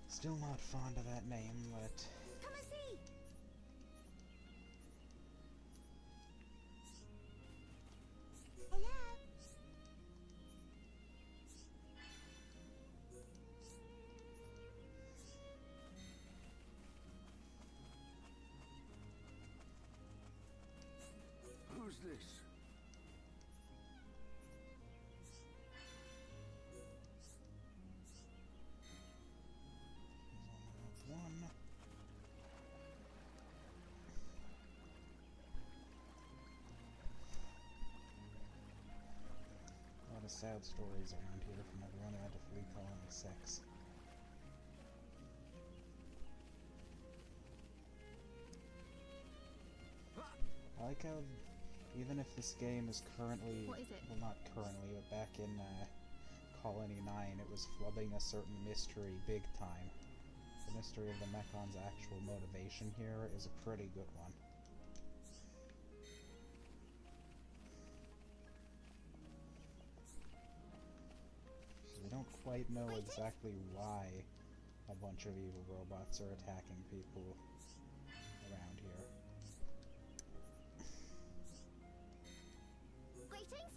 Still not fond of that name, but... Come and see! Hello? Who's this? One. A lot of sad stories around here from everyone who had to flee Colony 6. I like how, even if this game is currently, What is it? well, not currently, but back in Colony 9, it was flubbing a certain mystery big time. The mystery of the Mekon's actual motivation here is a pretty good one. quite know exactly why a bunch of evil robots are attacking people around here. Greetings?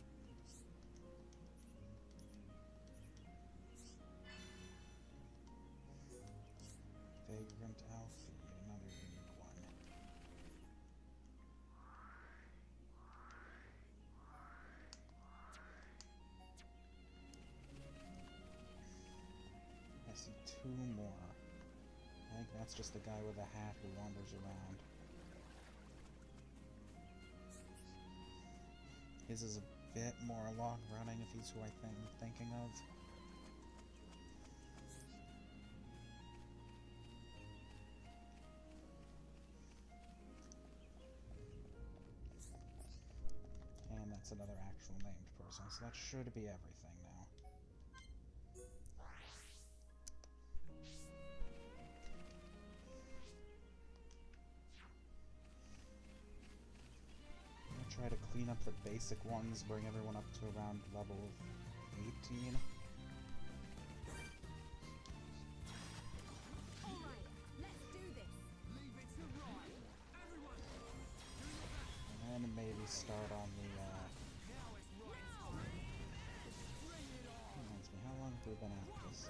Vagrant Alfie, another unique one. I see two more. I think that's just the guy with the hat who wanders around. His is a bit more long-running if he's who I'm thinking of. And that's another actual named person, so that should be everything now. I'm gonna try to clean up the basic ones, bring everyone up to around level 18. Alright, let's do this. Leave it to right. Everyone, And then maybe start on the, now it's right time. Bring it on. reminds me, how long have we been at this?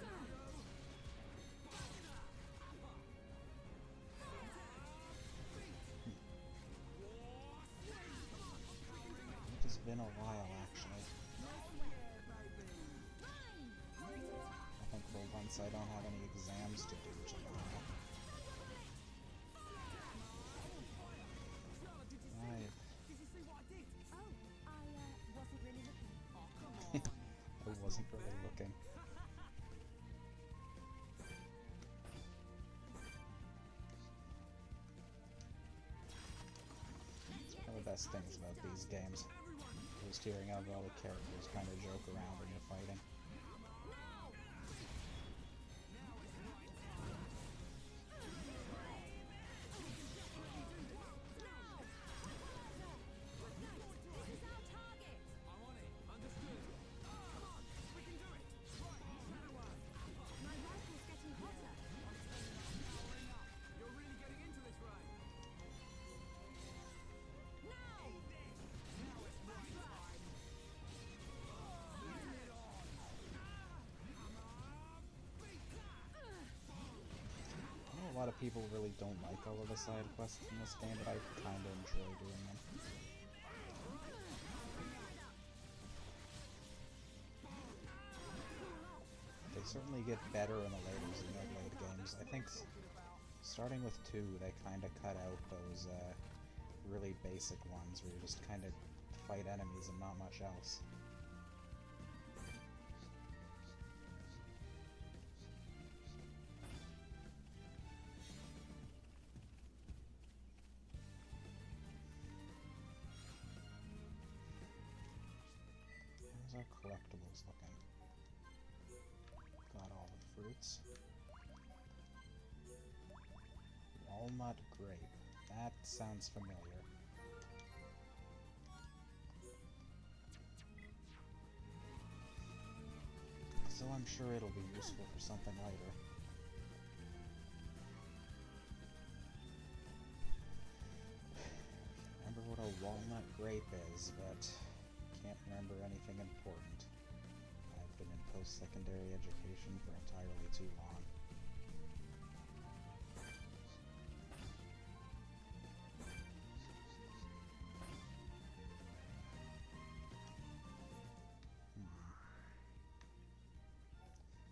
It has been a while, actually. I think for once I don't have any exams to do tomorrow. Did you see what I did? Oh, I wasn't really looking. Oh, come on. I wasn't really looking. One of the best things about these games is hearing how all the characters kind of joke around when you're fighting. This is our target. I'm on it. Understood. Come on, we can do it. Right, everyone. My rifle's getting hotter. Powering up. You're really getting into this, Ray. Now! Now it's right time. Bring it on. Come on. Beat that. I know a lot of people really don't like all of the side quests in this game, but I kind of enjoy doing them. They certainly get better in the later Xenoblade games. I think starting with 2, they kind of cut out those really basic ones where you just kind of fight enemies and not much else. How's our collectibles looking? Got all the fruits. Walnut grape. That sounds familiar. So I'm sure it'll be useful for something later. Remember what a walnut grape is, but can't remember anything important. I've been in post-secondary education for entirely too long.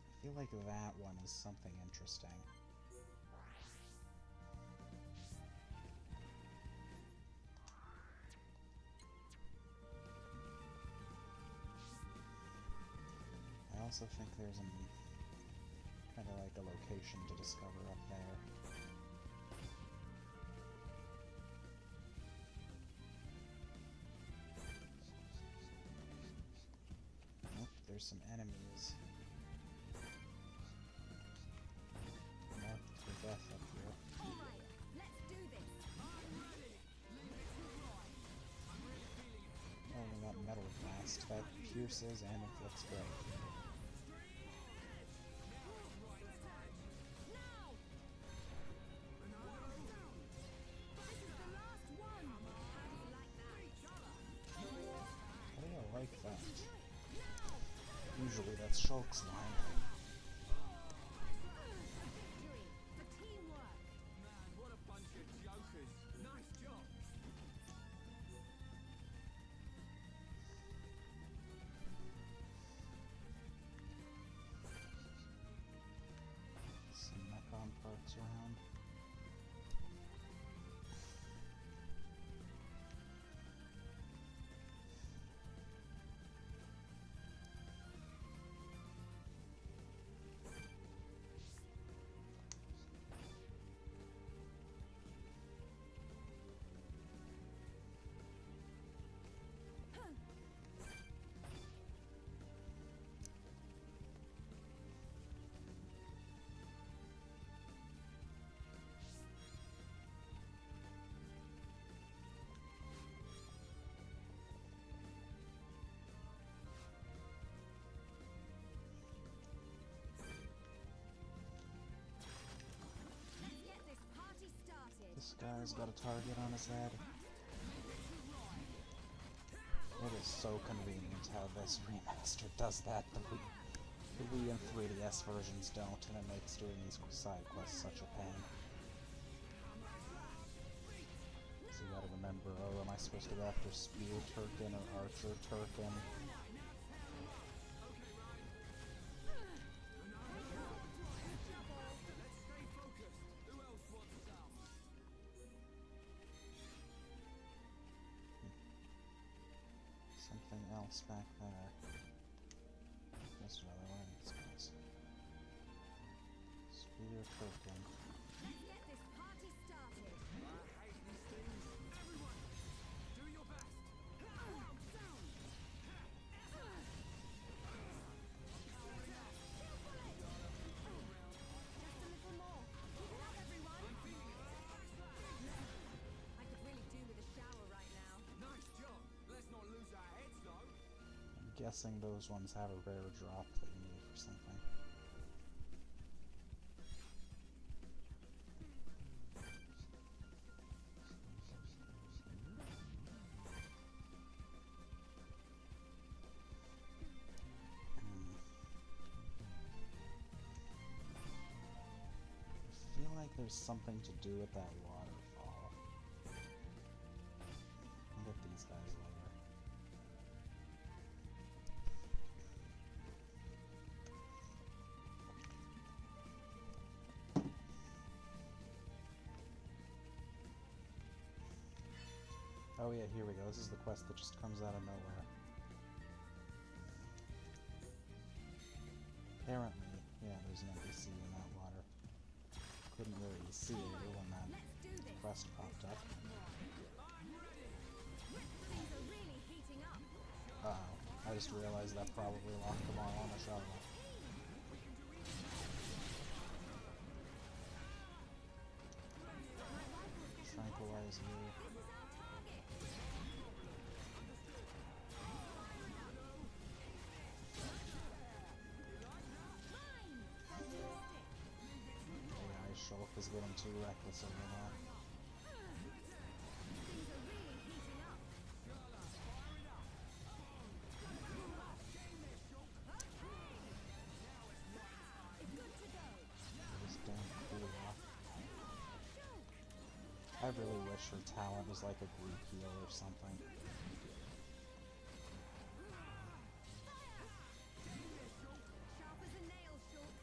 I feel like that one is something interesting. I also think there's kind of like a location to discover up there. Nope, there's some enemies. Marked for death up here. Alright, let's do this. I'm ready. Leave it to right. I'm really feeling it. Oh, we got Metal Blast. That pierces and inflicts great. Usually that's Shulk's line. Victory for teamwork. Man, what a bunch of jokers. Nice job. Some Mechon parts around. Let's get this party started. This guy's got a target on his head. It is so convenient how this remaster does that. The Wii and 3DS versions don't, and it makes doing these side quests such a pain. So you gotta remember, oh, am I supposed to go after Spear Turkin or Archer Turkin? Something else back there. This other way, I suppose. Spear Turkin. Let's get this party started. I hate these things. Everyone, do your best. Just a little more. Keep it up, everyone. I could really do with a shower right now. Nice job. Let's not lose our heads, though. I'm guessing those ones have a rare drop that you need for something. I feel like there's something to do with that waterfall. I'll get these guys later. Oh yeah, here we go. This is the quest that just comes out of nowhere. Apparently, yeah, there's an NPC in that water. Couldn't really see it when that Let's do this. quest popped up. Things are really heating up. I just realized that probably locked them all on a shovel. Tranquilize you. This is our target. Mine. Fantastic. Yeah, Shulk is getting too reckless over that. Things are really heating up. It's good to go. This damn cool off. I really wish her talent was like a Greek heal or something. Sharp as a nail, Shulk.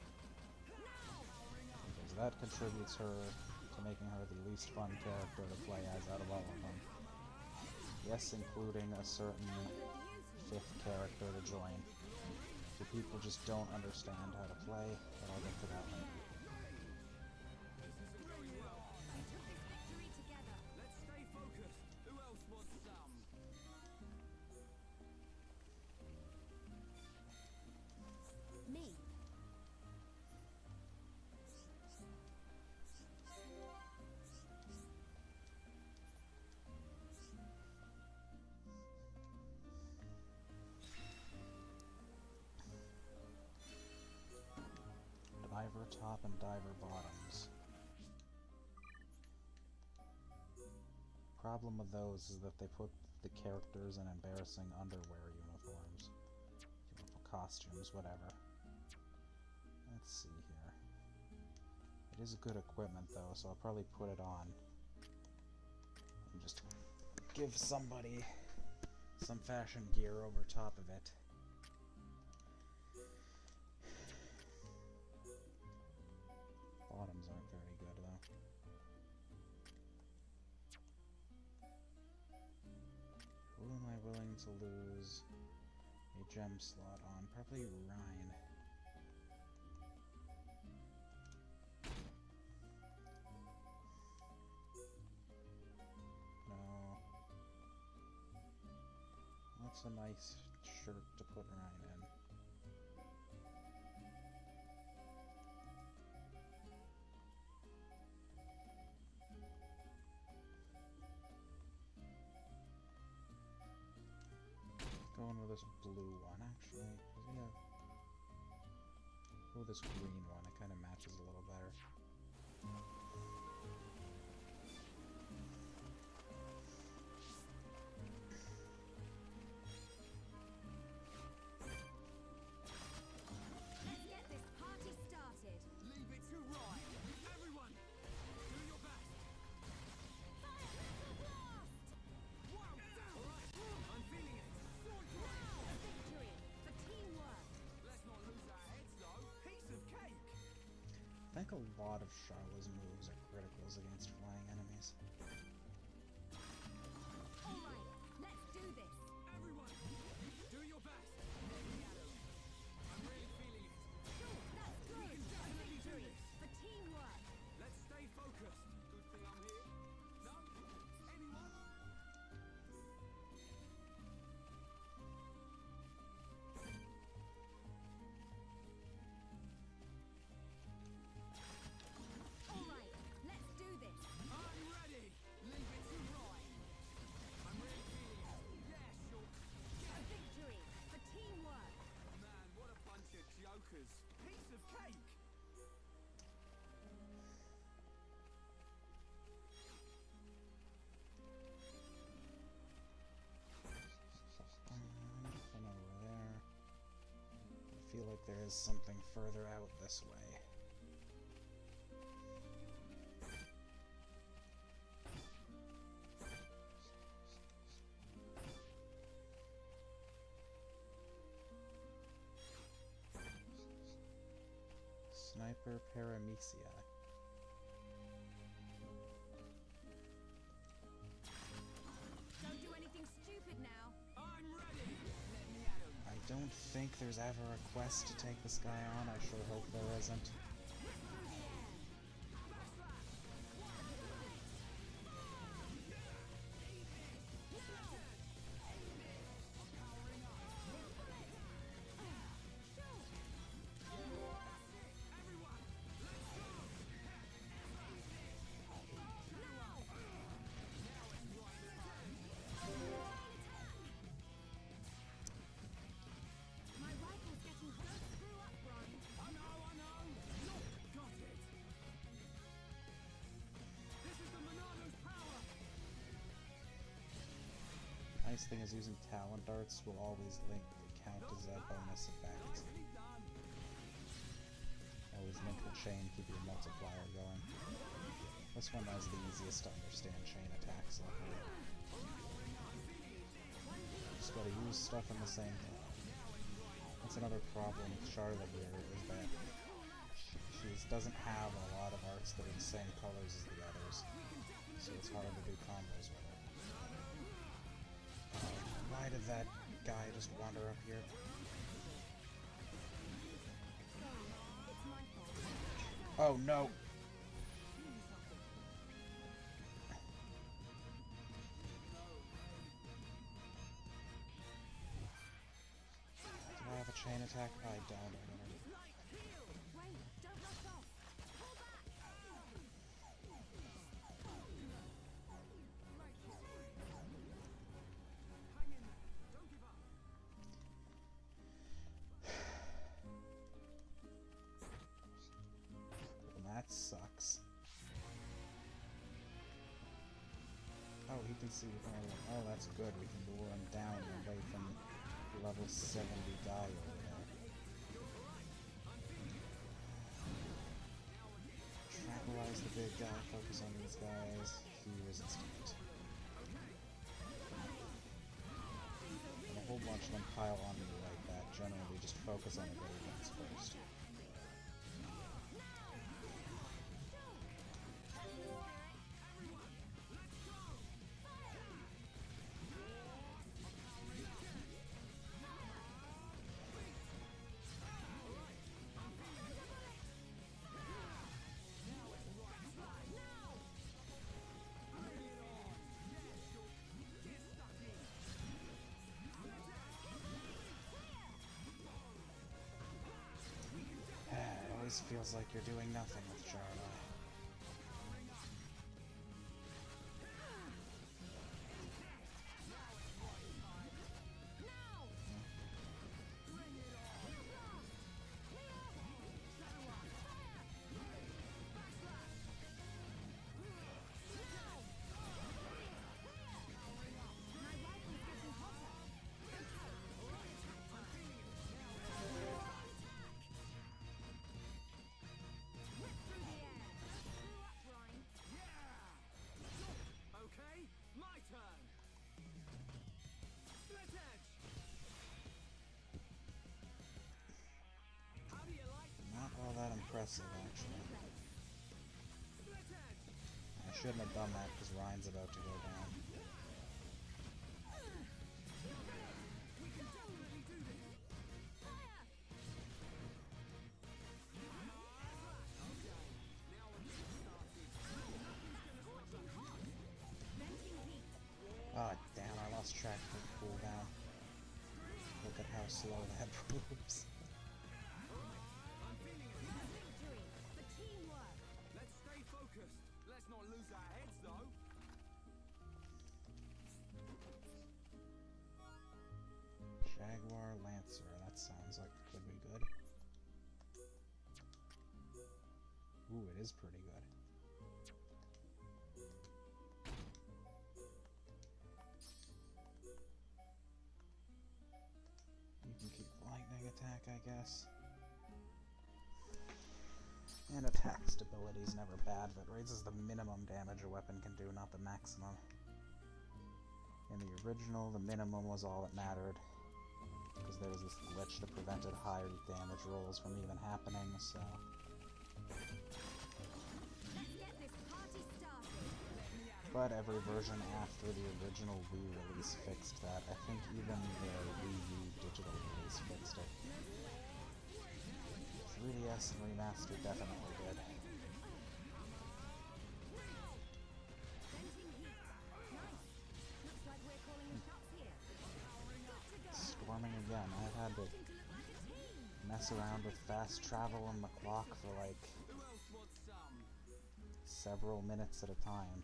Now. Because that contributes her to making her the least fun character to play as out of all of them. Yes, including a certain fifth character to join. The people just don't understand how to play, but I'll get to that later. We took this victory together. Let's stay focused. Who else wants some? Me. Diver top and diver bottoms. Problem with those is that they put the characters in embarrassing underwear uniforms. costumes, whatever. Let's see here. It is good equipment, though, so I'll probably put it on. And just give somebody some fashion gear over top of it. Bottoms aren't very good, though. Who am I willing to lose a gem slot on? Probably Rhine. No. What's a nice shirt to put Rhine in? Going with this blue one, actually. Does he have... Oh, this green one. It kind of matches a little better. Let's get this party started. Leave it to Ryan. Everyone, do your best. Fire missile blast! Wow, all right, I'm feeling it. Sword play. Now a victory for teamwork. Let's not lose our heads, though. Piece of cake. I think a lot of Charlotte's moves are criticals against flying enemies. All right, let's do this. Everyone, do your best. I'm really feeling it. That's good. A victory for teamwork. Let's stay focused. Good thing I'm here. No? Anyone? All right, let's do this. I'm ready. Leave it to Ryan. I'm really feeling it. Yeah, sure. A victory for teamwork. Man, what a bunch of jokers. Piece of cake. Nothing over there. I feel like there is something further out this way. Sniper Paramecia. Don't do anything stupid now. I'm ready. Let me at 'em. I don't think there's ever a quest to take this guy on. I sure hope there isn't. My rifle's getting hot. Screw up, Brian. I know. Look, got it. This is the Monano's power. Nice thing is using talent darts will always count as a bonus effect. Nicely done. Always link the chain, keep your multiplier going. This one has the easiest to understand chain attacks, luckily. Just gotta use stuff in the same time. That's another problem with Charlotte here, is that she doesn't have a lot of arts that are the same colors as the others, so it's hard to do combos with her. Why did that guy just wander up here? It's my fault. Oh no! Do I have a chain attack? I don't. Wait, don't rush off. Pull back. Hang in there. Don't give up. And that sucks. Oh, he can see. Oh, that's good. We can lure him down away from level 70 guy over there. guy, focus on these guys. He resistant. And a whole bunch of them pile on you like that. Generally, just focus on the little ones first. It feels like you're doing nothing with Jarla. Impressive, actually. I shouldn't have done that because Ryan's about to go down. Oh, damn, I lost track of the cooldown. Look at how slow that proves. Jaguar Lancer, that sounds like it could be good. Ooh, it is pretty good. You can keep lightning attack, I guess. And attack stability is never bad, but raises the minimum damage a weapon can do, not the maximum. In the original, the minimum was all that mattered, because there was this glitch that prevented higher damage rolls from even happening, so... But every version after the original Wii release fixed that. I think even the Wii U digital release fixed it. 3DS and Remastered definitely did. Storming again. I've had to mess around with fast travel on the clock for like several minutes at a time.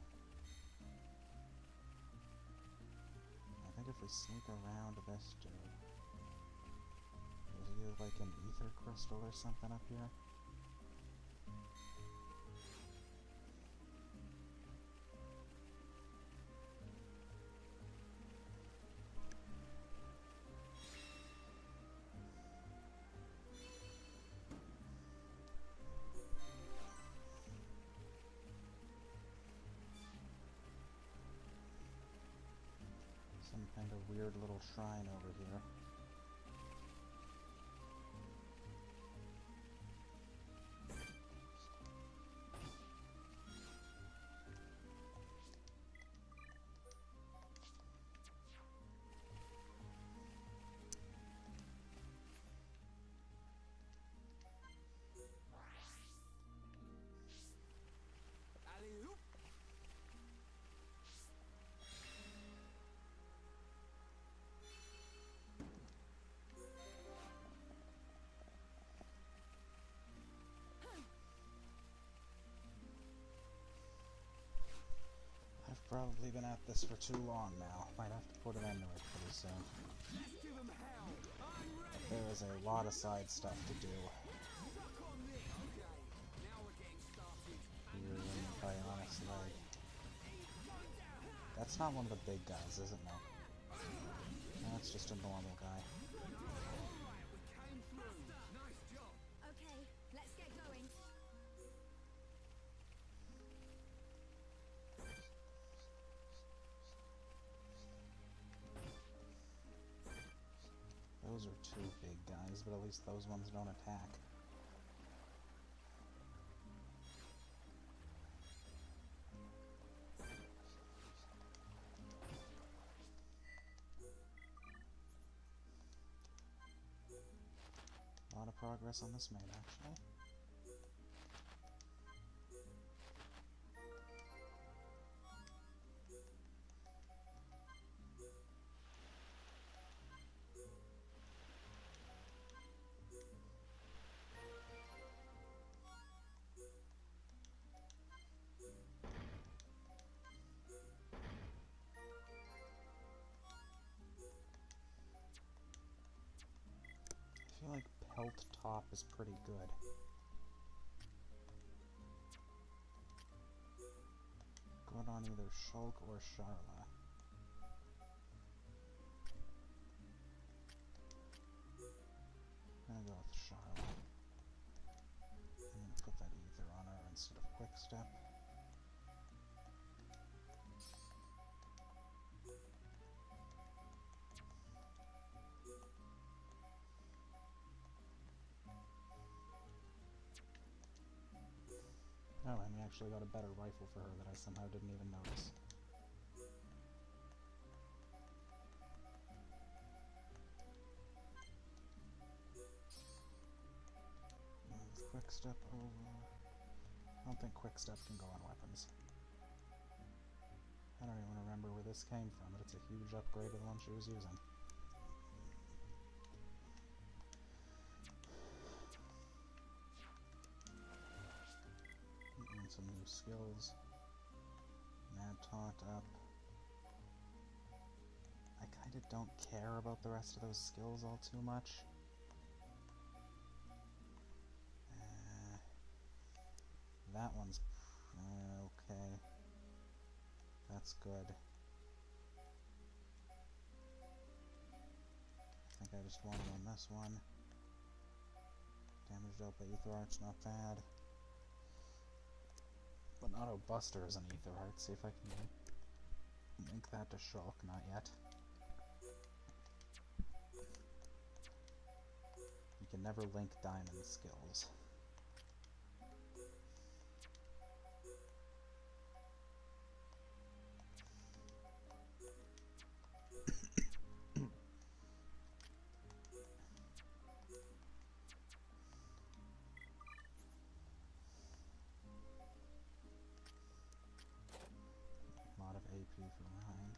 I think if we sneak around this dude, there's either like an ether crystal or something up here. Some kind of weird little shrine over here. Probably been at this for too long now. Might have to put an end to it pretty soon. But there is a lot of side stuff to do. Here in the Bionis leg. That's not one of the big guys, is it? No. No, that's just a normal guy. Okay, let's get going. Those are two big guys, but at least those ones don't attack. A lot of progress on this main, actually. I feel like Pelt Top is pretty good. Good on either Shulk or Sharla. I'm gonna go with Sharla. I'm gonna put that ether on her instead of Quick Step. Oh, and we actually got a better rifle for her that I somehow didn't even notice. Move Quick Step over. I don't think Quick Step can go on weapons. I don't even remember where this came from, but it's a huge upgrade to the one she was using. Some new skills. Mad Taunt up. I kinda don't care about the rest of those skills all too much. That one's okay. That's good. I think I just want to run this one. Damage dealt by Ether Art's not bad. But Auto Buster is an Ether Heart. See if I can link that to Shulk. Not yet. You can never link Diamond skills. AP for Ryan.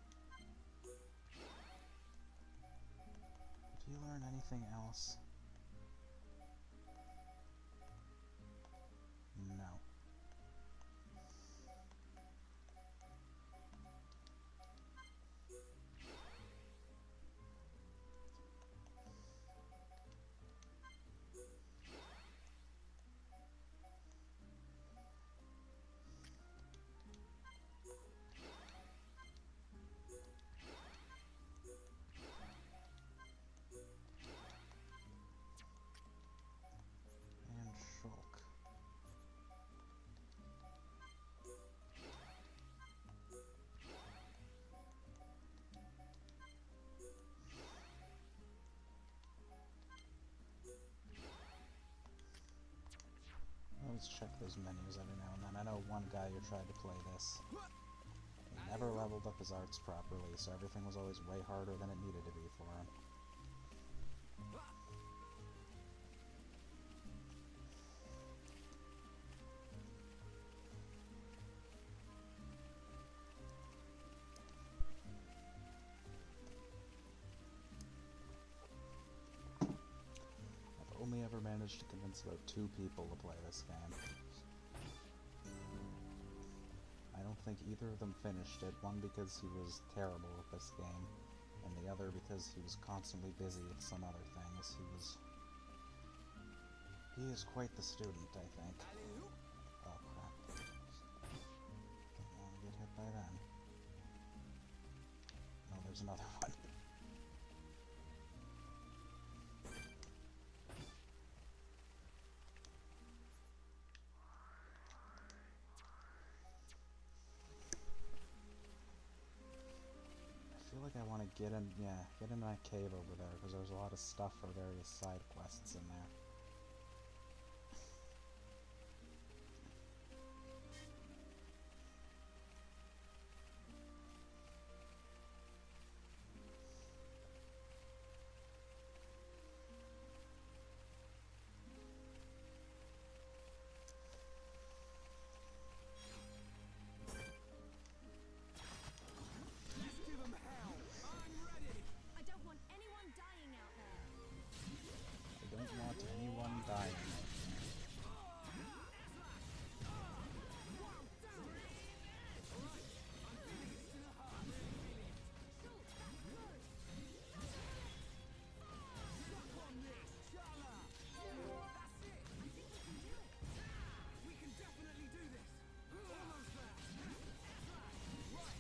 Do you learn anything else? No. Always check those menus every now and then. I know one guy who tried to play this. He never leveled up his arts properly, so everything was always way harder than it needed to be for him. Only ever managed to convince about 2 people to play this game. I don't think either of them finished it, one because he was terrible at this game, and the other because he was constantly busy with some other things. He is quite the student, I think. Oh crap. Don't want to get hit by that. Oh, there's another one. I feel like I want to get in, yeah, get in that cave over there, because there's a lot of stuff for various side quests in there. Let's give 'em hell. I'm ready. I don't want anyone dying out there. I don't want anyone dying. We can definitely do this. Almost there. Right.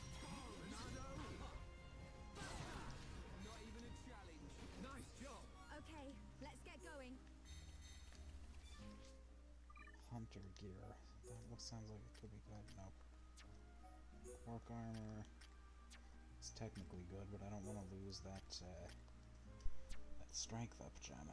Not even a challenge. Nice job. Okay, let's get going. Hunter gear. That sounds like it could be good. Nope. Orc armor. It's technically good, but I don't want to lose that that strength up gem.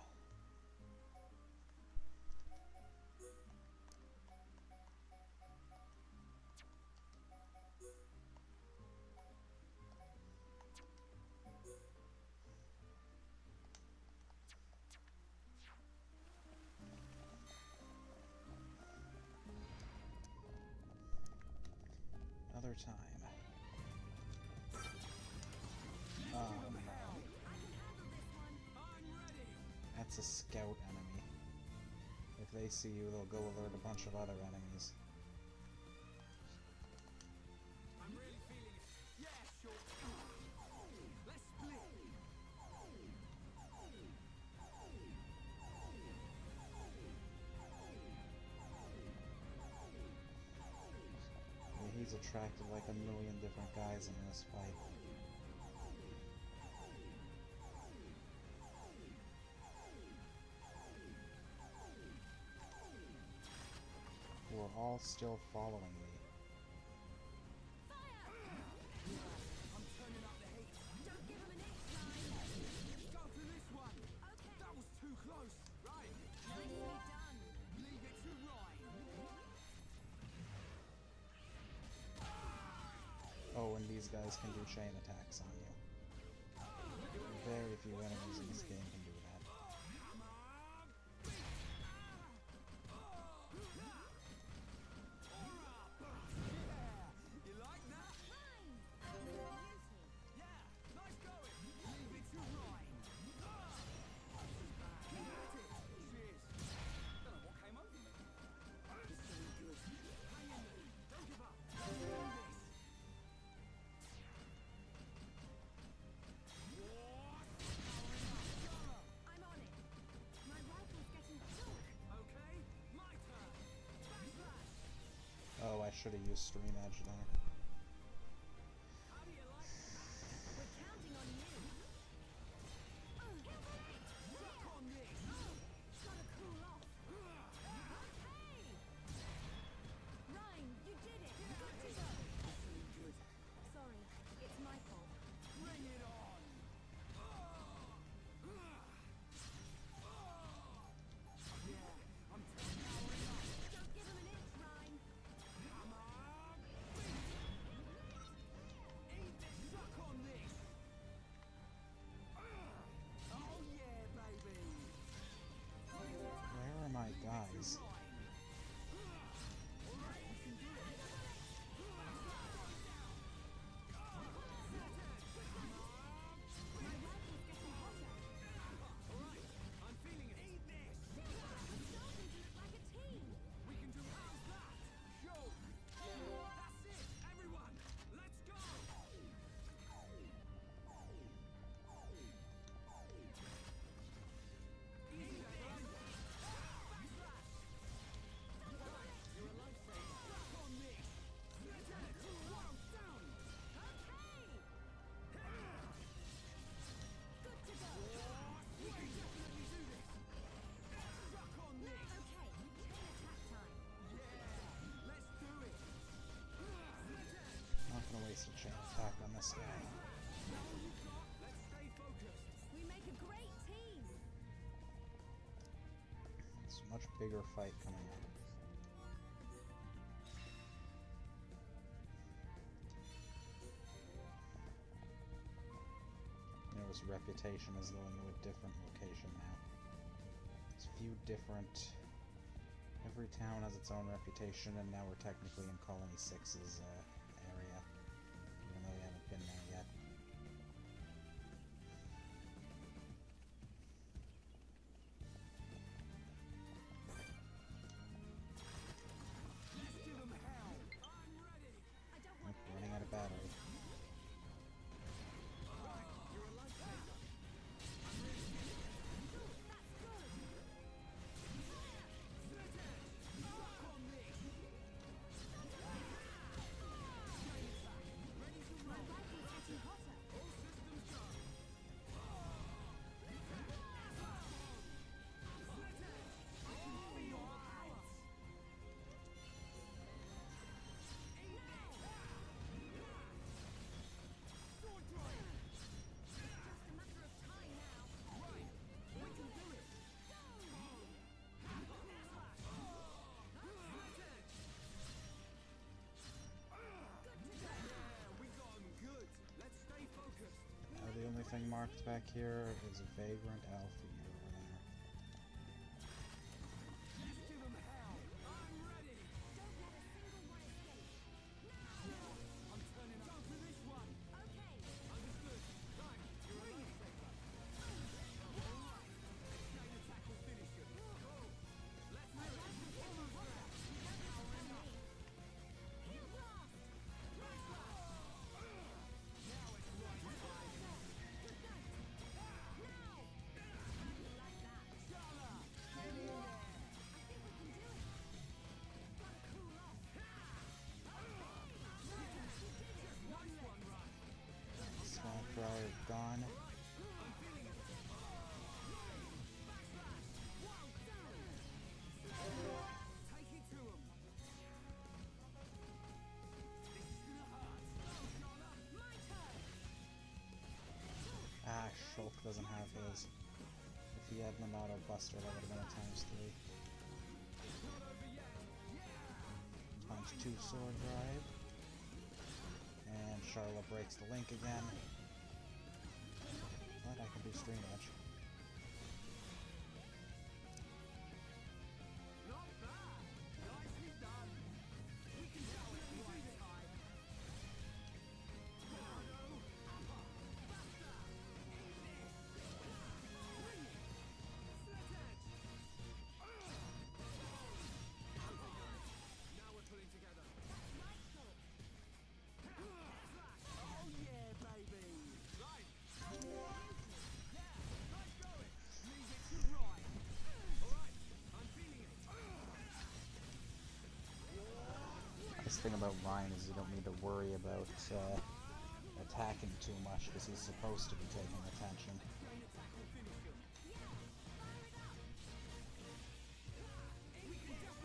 Another time. Oh no. That's a scout enemy. If they see you, they'll go alert a bunch of other enemies. I'm really feeling it. Yeah, sure. Let's split. Yeah, he's attracted like a million different guys in this fight. Who are all still following me. I'm turning up the heat. Don't give him an inch, Ryan. Go for this one. Okay. That was too close. Right. Nicely done. Leave it to Ryan. Oh, and these guys can do chain attacks on you. Very few enemies in this game can do that. You like that? Ryan! Beauty. Yeah. Nice going. Leave it to Ryan. Cheers. Don't know what came over me. It's so good. Hang in there. Don't give up. Do this. I'm on it. My rifle's getting stuck. Okay, my turn. Backslash. Oh, I should have used Stream Edge there. How do you like that? We're counting on you. Suck on this. Gotta cool off. Okay! Ryan, you did it. Good to go. Good. Sorry, it's my fault. Bring it on. Yeah, I'm powering up. Don't give him an inch, Ryan. Come on. Eat this. Suck on this. Oh yeah, baby. Where are my guys? My rifle's getting hotter. Alright, I'm feeling it. Eat this. We're starting to look like a team. We can do how's that? Show. That's it, everyone. Let's go. Easy, baby. Backslash. There's a much bigger fight coming up. You know, his reputation is going to a different location now. There's a few different... Every town has its own reputation, and now we're technically in Colony 6's area, even though we haven't been there yet. Let's give them hell. I'm ready. I don't want Nope, running out of battery. You're a lifesaver. That's good! Suck on this. Ready to My roll. rifle's getting hotter. All systems go. Sword drive. Just a matter of time now. Right. We can do it. Yeah, we got 'em good. Let's stay focused. Now the only thing marked back here is a Vagrant Alfie over there. Let's give 'em hell. I'm ready. Don't let a single one escape. I'm turning up. Go for this one. Okay. Understood. Right. You're a lifesaver. All right. Chain attack will finish you. Cool. Let's do it. Almost there. Powering up. Heal blast! Now it's right time. Good night! Now! You like that? Shala. Get in there. I think we can do it. Gotta cool off. Nice one, Run. Swamp Briar gone. I'm feeling it. Take it to 'em. This is gonna hurt. Shala. My turn! Ah, Shulk doesn't have his. If he had an auto buster, that would have been a ×3. Not over yet. Yeah. ×2 sword drive. And Charlotte breaks the link again. But I can do stream edge. Not bad. Nicely done. We can do it right time. Tornado. Buster. Eat this. Bring it. Slit edge. Now we're pulling together. Right foot! Oh yeah, baby. Right. Yeah, nice going. Leave it to right. All right, I'm feeling it. Nice thing about Ryan is you don't need to worry about attacking too much because he's supposed to be taking attention. Chain attack will finish you.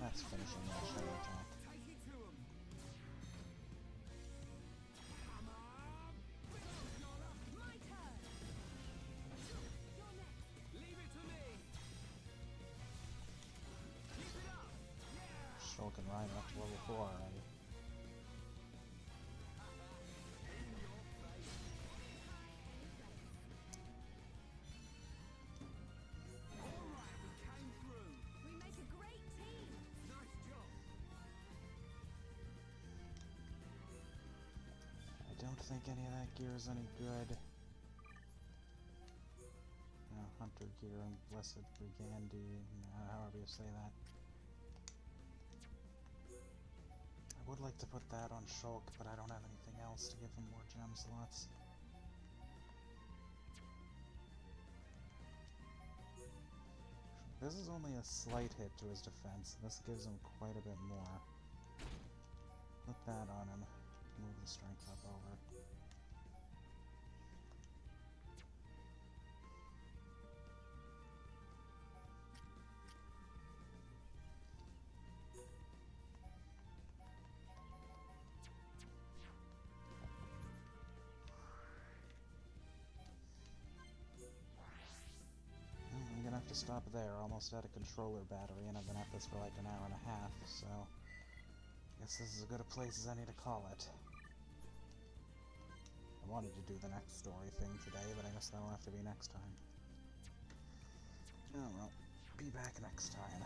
That's finishing that shadow attack. Take it to 'em. Come on. Shala. My turn! You're next! Leave it to me. Keep it up. Yeah. Shulk and Ryan are up to level 4 already. In your face. All right, we came through. We make a great team! Nice job. I don't think any of that gear is any good. Hunter gear and Blessed Brigandine, however you say that. I would like to put that on Shulk, but I don't have anything else to give him more gem slots. This is only a slight hit to his defense. This gives him quite a bit more. Put that on him. Move the strength up over. Well, I'm gonna have to to stop there. Almost out of controller battery, and I've been at this for like an hour and a half, so I guess this is as good a place as any to call it. I wanted to do the next story thing today, but I guess that'll have to be next time. Oh well, be back next time.